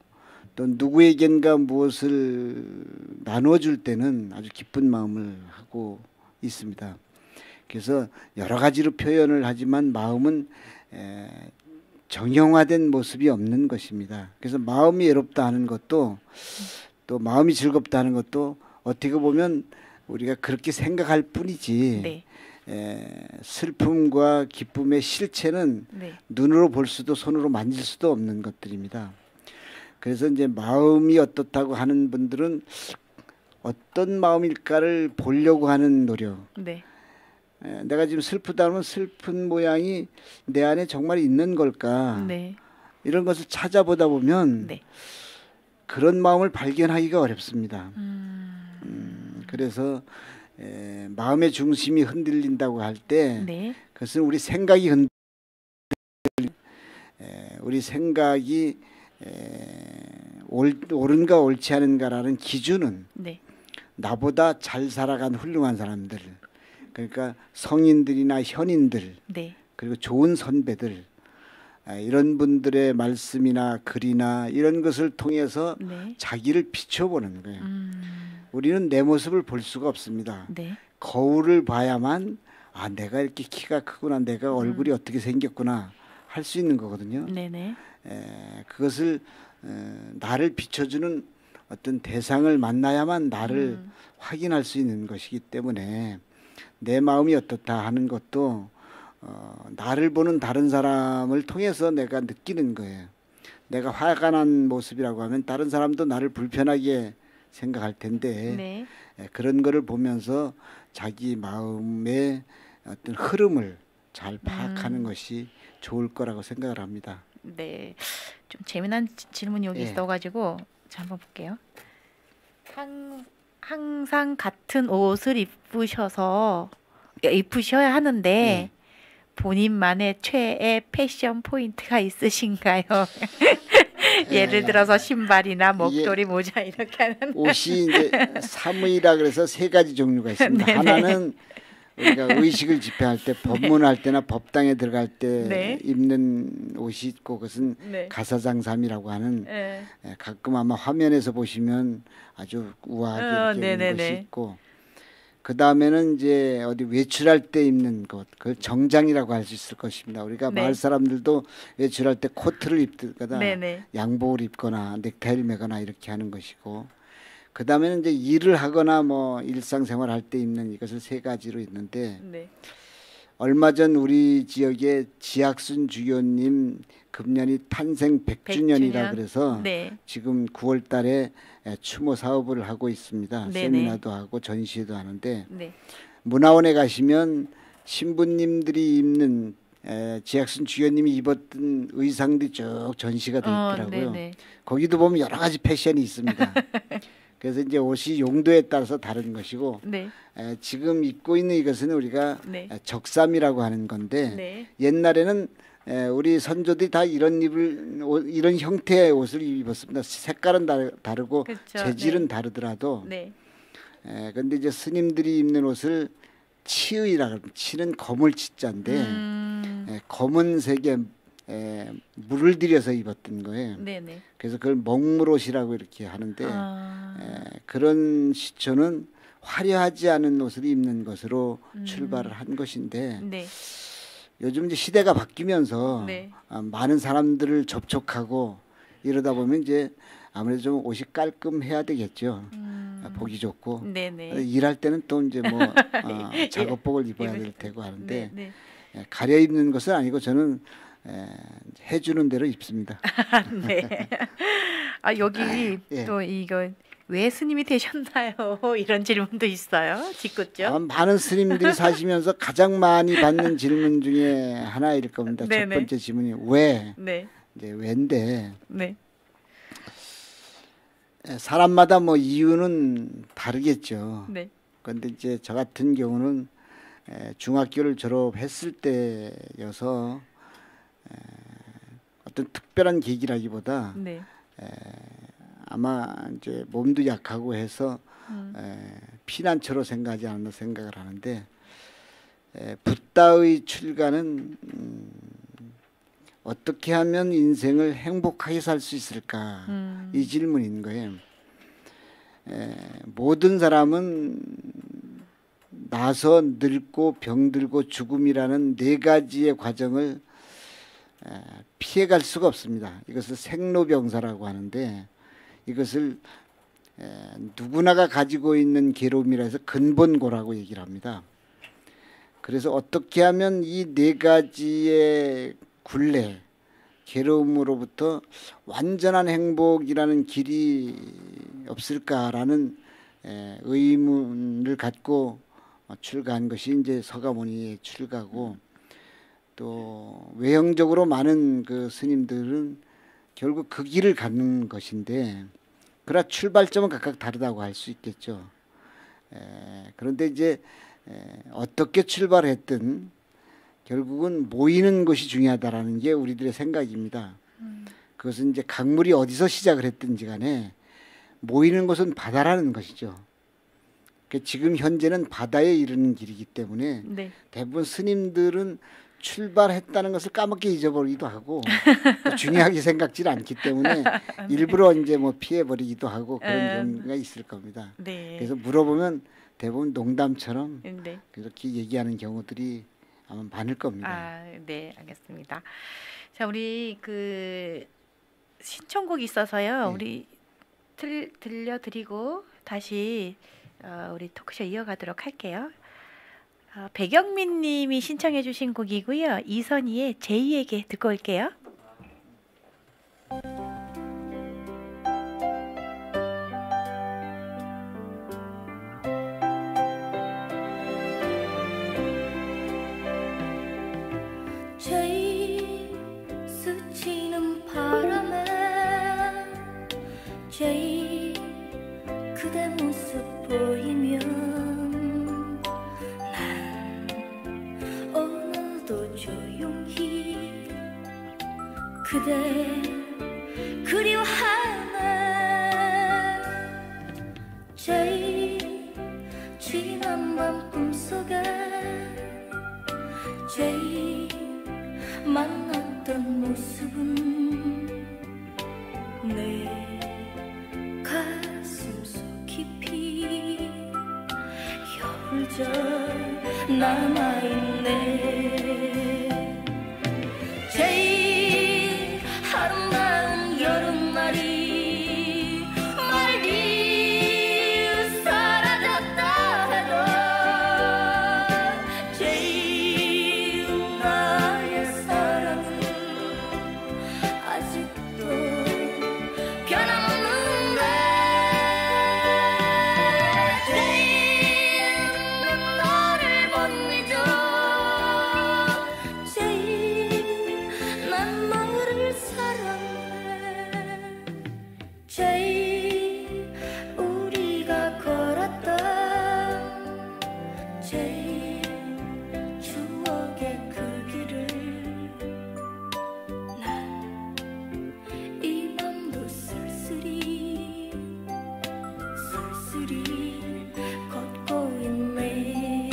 또 누구에겐가 무엇을 나눠줄 때는 아주 기쁜 마음을 하고 있습니다. 그래서 여러 가지로 표현을 하지만 마음은 정형화된 모습이 없는 것입니다. 그래서 마음이 외롭다 하는 것도, 또 마음이 즐겁다 하는 것도 어떻게 보면 우리가 그렇게 생각할 뿐이지, 네. 슬픔과 기쁨의 실체는 네. 눈으로 볼 수도 손으로 만질 수도 없는 것들입니다. 그래서 이제 마음이 어떻다고 하는 분들은 어떤 마음일까를 보려고 하는 노력. 네. 내가 지금 슬프다면 슬픈 모양이 내 안에 정말 있는 걸까? 네. 이런 것을 찾아보다 보면 네. 그런 마음을 발견하기가 어렵습니다. 그래서 마음의 중심이 흔들린다고 할 때 네. 그것은 우리 생각이 우리 생각이 옳은가 옳지 않은가라는 기준은 네. 나보다 잘 살아간 훌륭한 사람들, 그러니까 성인들이나 현인들, 네. 그리고 좋은 선배들, 이런 분들의 말씀이나 글이나 이런 것을 통해서 네. 자기를 비춰보는 거예요. 우리는 내 모습을 볼 수가 없습니다. 네. 거울을 봐야만 아 내가 이렇게 키가 크구나, 내가 얼굴이 어떻게 생겼구나 할 수 있는 거거든요. 네네. 그것을 나를 비춰주는 어떤 대상을 만나야만 나를 확인할 수 있는 것이기 때문에 내 마음이 어떻다 하는 것도 나를 보는 다른 사람을 통해서 내가 느끼는 거예요. 내가 화가 난 모습이라고 하면 다른 사람도 나를 불편하게 생각할 텐데 네. 그런 거를 보면서 자기 마음의 어떤 흐름을 잘 파악하는 것이 좋을 거라고 생각을 합니다. 네. 좀 재미난 질문이 여기 예. 있어가지고 자, 한번 볼게요. 항상 같은 옷을 입으셔야 하는데 예. 본인만의 최애 패션 포인트가 있으신가요? 예를 들어서 신발이나 목도리, 모자 이렇게 하는. 옷이 이제 사무이라 그래서 세 가지 종류가 있습니다. 네네. 하나는 우리가 의식을 집행할 때 법문할 때나 법당에 들어갈 때 네. 입는 옷이 있고 그것은 네. 가사장삼이라고 하는 네. 가끔 아마 화면에서 보시면 아주 우아하게 이렇게 입는 네네네. 것이 있고 그 다음에는 이제 어디 외출할 때 입는 것, 그걸 정장이라고 할 수 있을 것입니다. 우리가 네. 마을 사람들도 외출할 때 코트를 입거나 네네. 양복을 입거나 넥타이를 매거나 이렇게 하는 것이고 그 다음에는 이제 일을 하거나 뭐 일상생활 할 때 입는 이것을 세 가지로 있는데 네. 얼마 전 우리 지역에 지학순 주교님 금년이 탄생 100주년이라 100주년? 그래서 네. 지금 9월 달에 추모 사업을 하고 있습니다. 네네. 세미나도 하고 전시회도 하는데 네. 문화원에 가시면 신부님들이 입는 지학순 주교님이 입었던 의상들이 쭉 전시가 돼 있더라고요. 네네. 거기도 보면 여러 가지 패션이 있습니다. 그래서 이제 옷이 용도에 따라서 다른 것이고 네. 지금 입고 있는 이것은 우리가 네. 적삼이라고 하는 건데 네. 옛날에는 우리 선조들이 다 이런 이런 형태의 옷을 입었습니다. 색깔은 다르고 그쵸. 재질은 네. 다르더라도 네. 근데 이제 스님들이 입는 옷을 치의라고 합니다. 치는 거물 치자인데 검은색에 물을 들여서 입었던 거예요. 네네. 그래서 그걸 먹물옷이라고 이렇게 하는데 그런 시초는 화려하지 않은 옷을 입는 것으로 출발을 한 것인데 네. 요즘 이제 시대가 바뀌면서 네. 많은 사람들을 접촉하고 이러다 보면 이제 아무래도 좀 옷이 깔끔해야 되겠죠. 보기 좋고 네네. 일할 때는 또 이제 뭐 작업복을 입어야 될 테고 하는데 네. 가려 입는 것은 아니고 저는 해주는 대로 입습니다. 네. 아 여기 예. 또 이거 왜 스님이 되셨나요? 이런 질문도 있어요. 짓궂죠? 많은 스님들이 사시면서 가장 많이 받는 질문 중에 하나일 겁니다. 첫 네네. 번째 질문이 왜? 네. 이제 왜인데 네. 사람마다 뭐 이유는 다르겠죠. 네. 그런데 이제 저 같은 경우는 중학교를 졸업했을 때여서 어떤 특별한 계기라기보다 네. 아마 이제 몸도 약하고 해서 피난처로 생각하지 않나 생각을 하는데 붓다의 출가는 어떻게 하면 인생을 행복하게 살 수 있을까 이 질문인 거예요. 모든 사람은 나서 늙고 병들고 죽음이라는 네 가지의 과정을 피해갈 수가 없습니다. 이것을 생로병사라고 하는데 이것을 누구나가 가지고 있는 괴로움이라 해서 근본고라고 얘기를 합니다. 그래서 어떻게 하면 이 네 가지의 굴레, 괴로움으로부터 완전한 행복이라는 길이 없을까라는 의문을 갖고 출가한 것이 이제 서가모니의 출가고 또 외형적으로 많은 그 스님들은 결국 그 길을 갖는 것인데 그러나 출발점은 각각 다르다고 할 수 있겠죠. 그런데 이제 어떻게 출발했든 결국은 모이는 것이 중요하다라는 게 우리들의 생각입니다. 그것은 이제 강물이 어디서 시작을 했든지 간에 모이는 것은 바다라는 것이죠. 지금 현재는 바다에 이르는 길이기 때문에 네. 대부분 스님들은 출발했다는 것을 까먹게 잊어버리기도 하고 중요하게 생각지 않기 때문에 일부러 이제 뭐 피해버리기도 하고 그런 경우가 있을 겁니다. 네. 그래서 물어보면 대부분 농담처럼 네. 그렇게 얘기하는 경우들이 아마 많을 겁니다. 아, 네, 알겠습니다. 자, 우리 그 신청곡이 있어서요. 네. 우리 들려드리고 다시 우리 토크쇼 이어가도록 할게요. 백영민 님이 신청해 주신 곡이고요. 이선희의 제이에게 듣고 올게요. 제이 스치는 바람에 제이 그대 모습 보이면 난 오늘도 조용히 그대 그리워하네. 제이 지난 밤 꿈속에 제이 만났던 모습은 내 가슴 속 깊이 겨울절 남아있네. 제일 아름다운 여름날이 멀리 사라졌다 해도 제일 나의 사랑은 아직도 변함없는데. 제일 난 너를 못 잊어. 제일 난 너를 사랑해. 제일 우리가 걸었던 제일 추억의 그 길을 난 이 맘도 쓸쓸히 걷고 있네.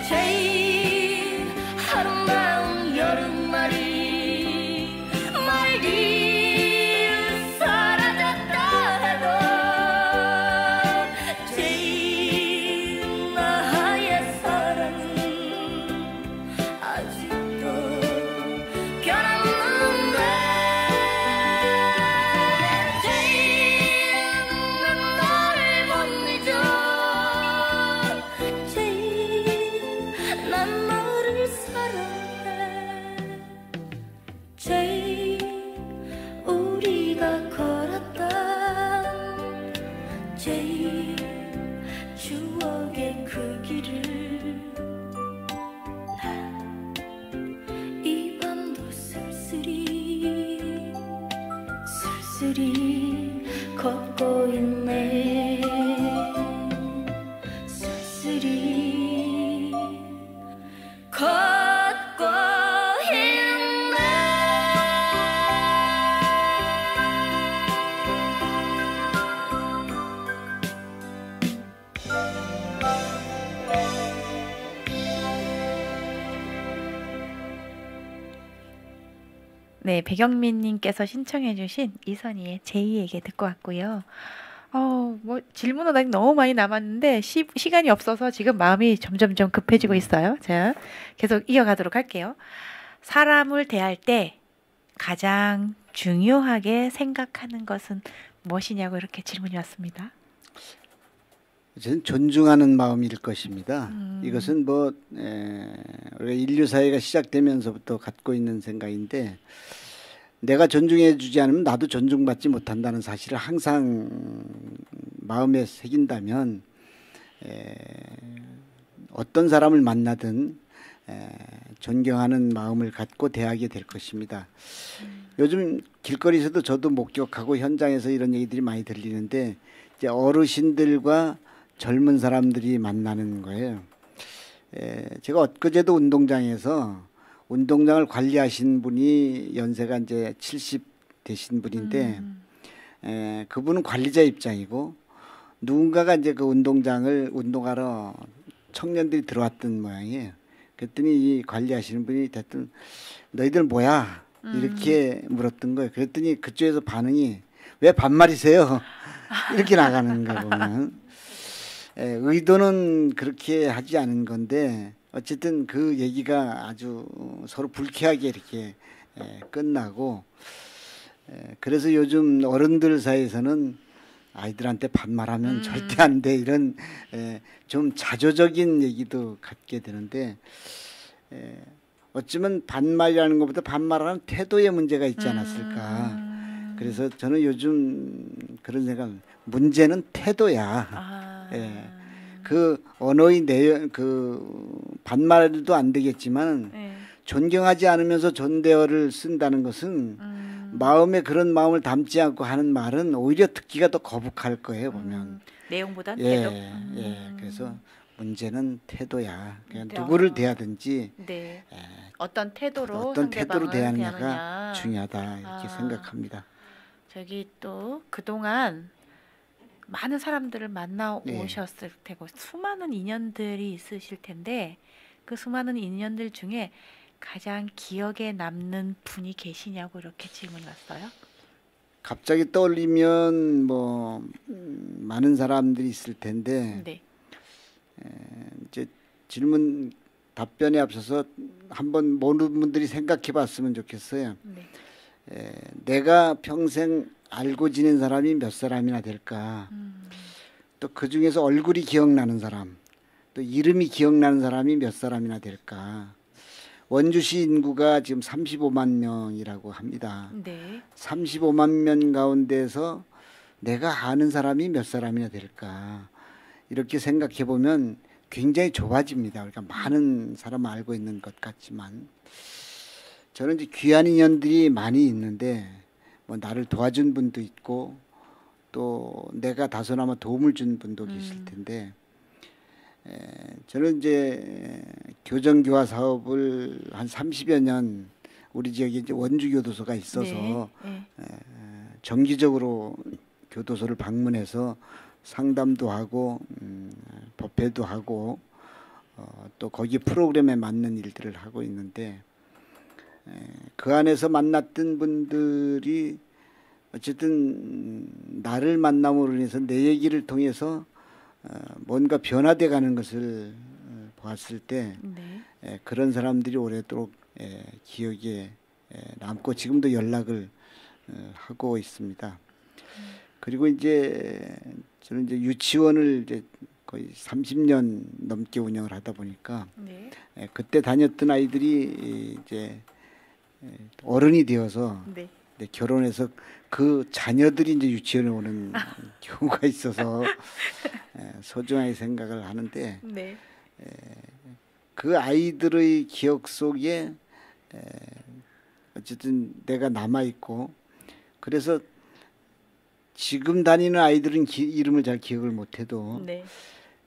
제일 아름다운 여름날이 멀리 사라졌다 해도 제일 나의 사랑은 아직도 변함없는데. 제일 난 너를 못 잊어. 제일 난 너를 사랑해. 제일 우리가 걸었던 제일 추억의 그 길을 난 이 밤도 쓸쓸히 걷고 있네. 쓸쓸히 걷고 있네. 네, 백영민 님께서 신청해 주신 이선희의 제이에게 듣고 왔고요. 뭐 질문은 아직 너무 많이 남았는데 시간이 없어서 지금 마음이 점점점 급해지고 있어요. 자, 계속 이어가도록 할게요. 사람을 대할 때 가장 중요하게 생각하는 것은 무엇이냐고 이렇게 질문이 왔습니다. 저는 존중하는 마음일 것입니다. 이것은 뭐 우리가 인류 사회가 시작되면서부터 갖고 있는 생각인데, 내가 존중해 주지 않으면 나도 존중받지 못한다는 사실을 항상 마음에 새긴다면 어떤 사람을 만나든 존경하는 마음을 갖고 대하게 될 것입니다. 요즘 길거리에서도 저도 목격하고 현장에서 이런 얘기들이 많이 들리는데, 이제 어르신들과 젊은 사람들이 만나는 거예요. 제가 엊그제도 운동장에서 운동장을 관리하신 분이 연세가 이제 70 되신 분인데 그분은 관리자 입장이고 누군가가 이제 그 운동장을 운동하러 청년들이 들어왔던 모양이에요. 그랬더니 이 관리하시는 분이 대뜸 너희들 뭐야? 이렇게 물었던 거예요. 그랬더니 그쪽에서 반응이 왜 반말이세요? 이렇게 나가는 거 보면 의도는 그렇게 하지 않은 건데 어쨌든 그 얘기가 아주 서로 불쾌하게 이렇게 끝나고 그래서 요즘 어른들 사이에서는 아이들한테 반말하면 절대 안 돼 이런 좀 자조적인 얘기도 갖게 되는데 어쩌면 반말이라는 것보다 반말하는 태도의 문제가 있지 않았을까. 그래서 저는 요즘 그런 생각, 문제는 태도야. 그 언어의 내용, 그 반말도 안 되겠지만 존경하지 않으면서 존대어를 쓴다는 것은 마음에 그런 마음을 담지 않고 하는 말은 오히려 듣기가 더 거북할 거예요 보면. 내용보단 태도. 태도. 그래서 문제는 태도야. 그냥 누구를 대하든지 어떤 태도로 어떤 태도로 대하느냐가 대하느냐. 중요하다 이렇게 생각합니다. 저기 또 그동안 많은 사람들을 만나 오셨을 테고 수많은 인연들이 있으실 텐데 그 수많은 인연들 중에 가장 기억에 남는 분이 계시냐고 이렇게 질문이 왔어요. 갑자기 떠올리면 뭐 많은 사람들이 있을 텐데 이제 질문 답변에 앞서서 한번 모든 분들이 생각해봤으면 좋겠어요. 내가 평생 알고 지낸 사람이 몇 사람이나 될까? 또 그 중에서 얼굴이 기억나는 사람, 또 이름이 기억나는 사람이 몇 사람이나 될까? 원주시 인구가 지금 35만 명이라고 합니다. 35만 명 가운데서 내가 아는 사람이 몇 사람이나 될까? 이렇게 생각해 보면 굉장히 좁아집니다. 그러니까 많은 사람을 알고 있는 것 같지만 저는 이제 귀한 인연들이 많이 있는데 뭐 나를 도와준 분도 있고 또 내가 다소나마 도움을 준 분도 계실 텐데 저는 이제 교정교화 사업을 한 30여 년 우리 지역에 이제 원주교도소가 있어서 정기적으로 교도소를 방문해서 상담도 하고 법회도 하고 또 거기 프로그램에 맞는 일들을 하고 있는데 그 안에서 만났던 분들이 어쨌든 나를 만남으로 인해서 내 얘기를 통해서 뭔가 변화돼 가는 것을 보았을 때 그런 사람들이 오래도록 기억에 남고 지금도 연락을 하고 있습니다. 그리고 이제 저는 이제 유치원을 이제 거의 30년 넘게 운영을 하다 보니까 그때 다녔던 아이들이 이제 어른이 되어서 결혼해서 그 자녀들이 이제 유치원에 오는 경우가 있어서 소중하게 생각을 하는데 그 아이들의 기억 속에 어쨌든 내가 남아 있고 그래서 지금 다니는 아이들은 이름을 잘 기억을 못해도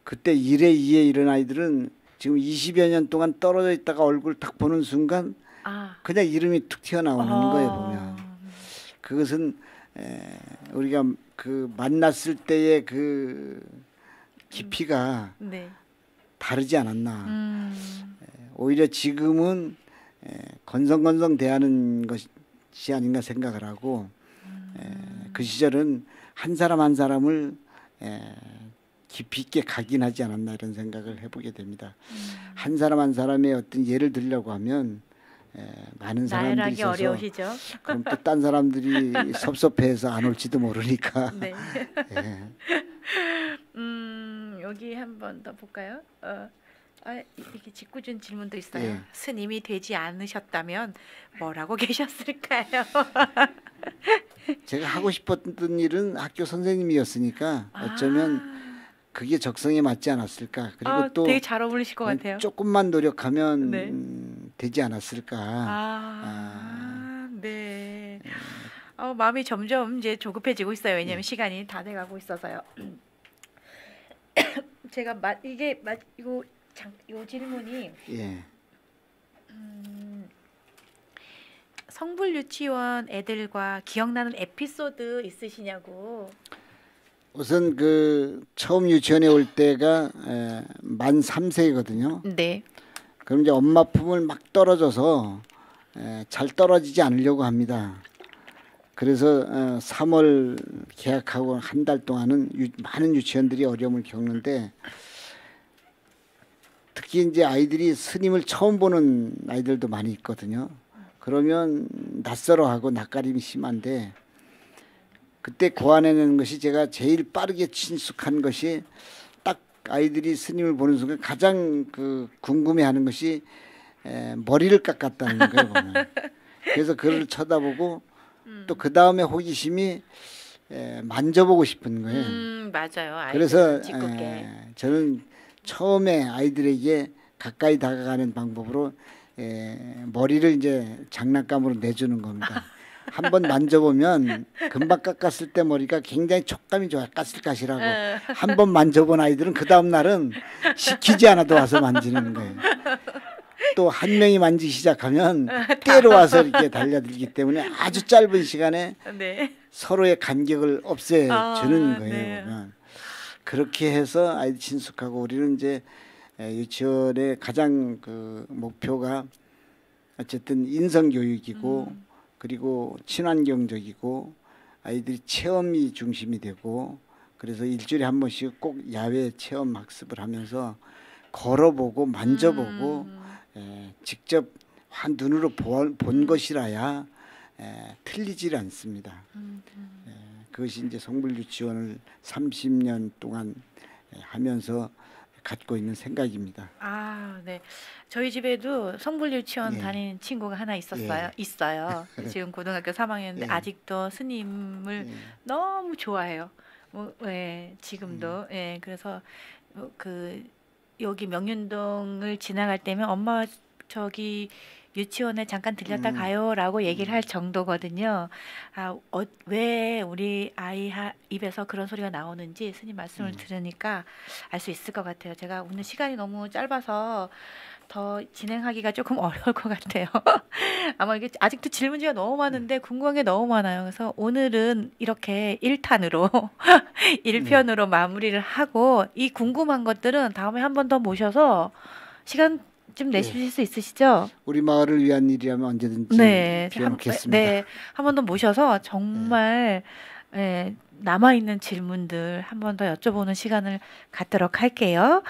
그때 1회 2회 이런 아이들은 지금 20여 년 동안 떨어져 있다가 얼굴 딱 보는 순간 그냥 이름이 툭 튀어나오는 거예요 보면. 그것은 우리가 그 만났을 때의 그 깊이가 다르지 않았나. 오히려 지금은 건성건성 대하는 것이 아닌가 생각을 하고 그 시절은 한 사람 한 사람을 깊이 있게 각인하지 않았나 이런 생각을 해보게 됩니다. 한 사람 한 사람의 어떤 예를 들려고 하면 많은 사람들이 있어서 어려우시죠? 그럼 또 딴 사람들이 섭섭해해서 안 올지도 모르니까. 여기 한 번 더 볼까요? 이렇게 짓궂은 질문도 있어요. 스님이 되지 않으셨다면 뭐라고 계셨을까요? 제가 하고 싶었던 일은 학교 선생님이었으니까 어쩌면 그게 적성에 맞지 않았을까. 그리고 또 되게 잘 어울리실 것 같아요. 조금만 노력하면 되지 않았을까. 마음이 점점 이제 조급해지고 있어요. 왜냐하면 시간이 다 돼가고 있어서요. 제가 이 질문이 성불 유치원 애들과 기억나는 에피소드 있으시냐고. 우선 그 처음 유치원에 올 때가 만 3세거든요. 네. 그럼 이제 엄마 품을 막 떨어져서 잘 떨어지지 않으려고 합니다. 그래서 3월 개학하고 한 달 동안은 많은 유치원들이 어려움을 겪는데, 특히 이제 아이들이 스님을 처음 보는 아이들도 많이 있거든요. 그러면 낯설어하고 낯가림이 심한데, 그때 고안해내는 것이, 제가 제일 빠르게 친숙한 것이, 딱 아이들이 스님을 보는 순간 가장 그 궁금해하는 것이 머리를 깎았다는 거예요, 보면. 그래서 그를 쳐다보고 또 그 다음에 호기심이 만져보고 싶은 거예요. 맞아요. 그래서 짓궂게. 저는 처음에 아이들에게 가까이 다가가는 방법으로 머리를 이제 장난감으로 내주는 겁니다. 한번 만져보면, 금방 깎았을 때 머리가 굉장히 촉감이 좋아요. 까슬까슬하고. 한번 만져본 아이들은 그 다음 날은 시키지 않아도 와서 만지는 거예요. 또 한 명이 만지기 시작하면 때로 와서 이렇게 달려들기 때문에 아주 짧은 시간에 네. 서로의 간격을 없애주는 거예요. 네. 보면. 그렇게 해서 아이들 친숙하고, 우리는 이제 유치원의 가장 그 목표가 어쨌든 인성 교육이고, 그리고 친환경적이고, 아이들이 체험이 중심이 되고, 그래서 일주일에 한 번씩 꼭 야외 체험 학습을 하면서 걸어보고 만져보고 직접 한 눈으로 본 것이라야 틀리질 않습니다. 그것이 이제 성불 유치원을 30년 동안 하면서 갖고 있는 생각입니다. 아, 네. 저희 집에도 성불 유치원 예. 다니는 친구가 하나 있었어요. 예. 있어요. 지금 고등학교 3학년인데 예. 아직도 스님을 너무 좋아해요. 뭐, 예, 지금도. 예, 그래서 그 여기 명륜동을 지나갈 때면 엄마 저기 유치원에 잠깐 들렸다 가요라고 얘기를 할 정도거든요. 아, 왜 우리 아이 입에서 그런 소리가 나오는지 스님 말씀을 들으니까 알 수 있을 것 같아요. 제가 오늘 시간이 너무 짧아서 더 진행하기가 조금 어려울 것 같아요. 아마 이게 아직도 질문지가 너무 많은데 궁금한 게 너무 많아요. 그래서 오늘은 이렇게 1탄으로 1편으로 마무리를 하고, 이 궁금한 것들은 다음에 한 번 더 모셔서 시간 좀 내실 수 있으시죠? 우리 마을을 위한 일이라면 언제든지 네, 비워놓겠습니다. 네, 한 번 더 모셔서 정말 남아 있는 질문들 한 번 더 여쭤보는 시간을 갖도록 할게요.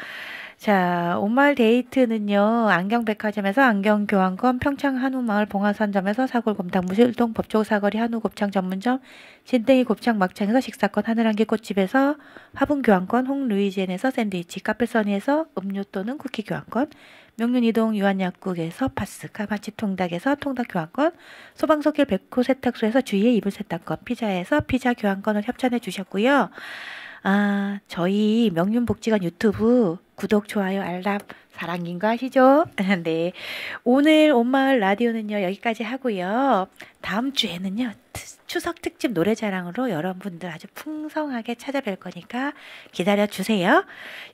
자, 온마을 데이트는요, 안경백화점에서 안경교환권, 평창 한우마을 봉화산점에서 사골곰탕 무실동 법조 사거리 한우곱창 전문점, 신땡이 곱창 막창에서 식사권, 하늘한개 꽃집에서 화분교환권, 홍루이젠에서 샌드위치, 카페서니에서 음료 또는 쿠키 교환권, 명륜이동 유한약국에서 파스, 가마치 통닭에서 통닭 교환권, 소방서길 백호 세탁소에서 주위에 이불 세탁권, 피자에서 피자 교환권을 협찬해 주셨고요. 아, 저희 명륜복지관 유튜브 구독, 좋아요, 알람, 사랑인 거 아시죠? 네. 오늘 온마을 라디오는요, 여기까지 하고요. 다음 주에는요, 추석 특집 노래자랑으로 여러분들 아주 풍성하게 찾아뵐 거니까 기다려 주세요.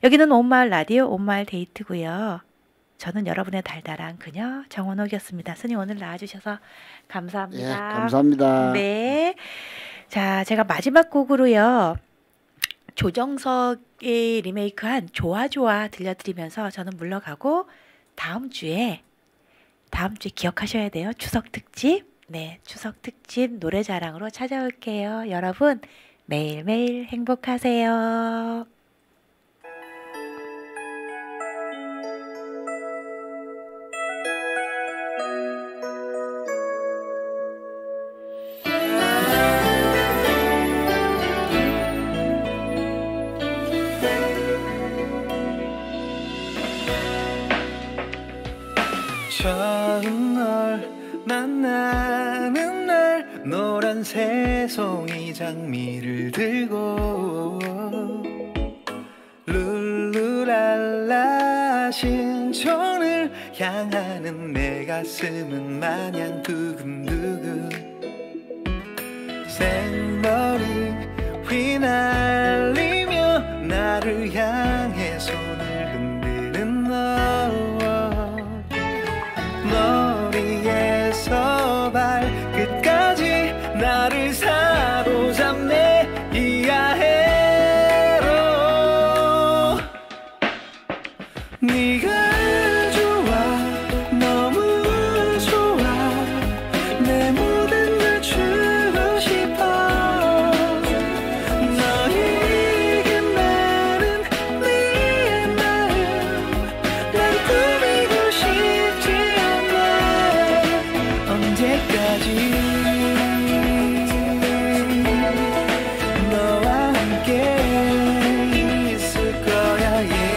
여기는 온마을 라디오, 온마을 데이트고요. 저는 여러분의 달달한 그녀 정원옥이었습니다. 스님 오늘 나와주셔서 감사합니다. 예, 감사합니다. 네. 자, 제가 마지막 곡으로요, 조정석이 리메이크한 좋아 좋아 들려드리면서 저는 물러가고, 다음 주에 기억하셔야 돼요. 추석 특집. 네, 추석 특집 노래자랑으로 찾아올게요. 여러분 매일매일 행복하세요. 처음 널 만나는 날 노란 새송이 장미를 들고 룰루랄라 신촌을 향하는 내 가슴은 마냥 두근두근 생머리 휘날리며 나를 향해 손을 흔드는 너 네가 좋아 너무 좋아 내 모든 걸 주고 싶어 너에게 나는 네 마음 난 꾸미고 싶지 않아 언제까지 너와 함께 있을 거야 yeah.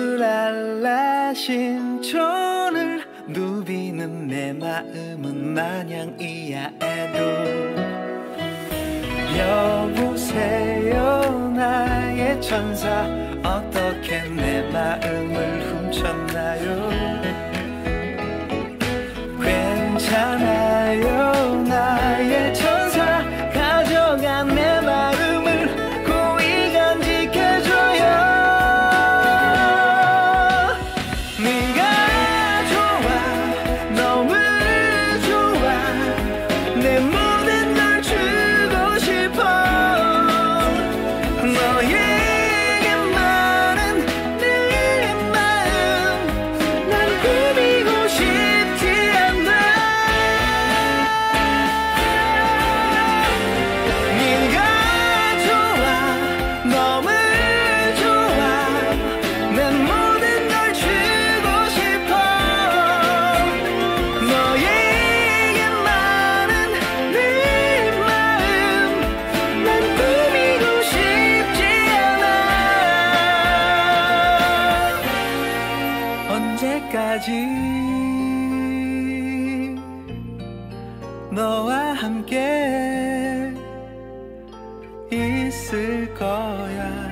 룰루랄라 신촌을 누비는 내 마음은 마냥 이야애도 여보세요 나의 천사 어떻게 내 마음을 훔쳤나요 괜찮아요 나의 천사 가져간 내 마음을 고이 간직해줘요 네가 좋아 너무 좋아 내 모든 걸 주고 싶어 너에게만은 내 마음 난 꾸미고 싶지 않아 네가 좋아 너무 좋아 내 모든 걸 주고 싶어 너에게만은 내 마음 난 꾸미고 싶지 않아 언제까지 너와 함께 있을 거야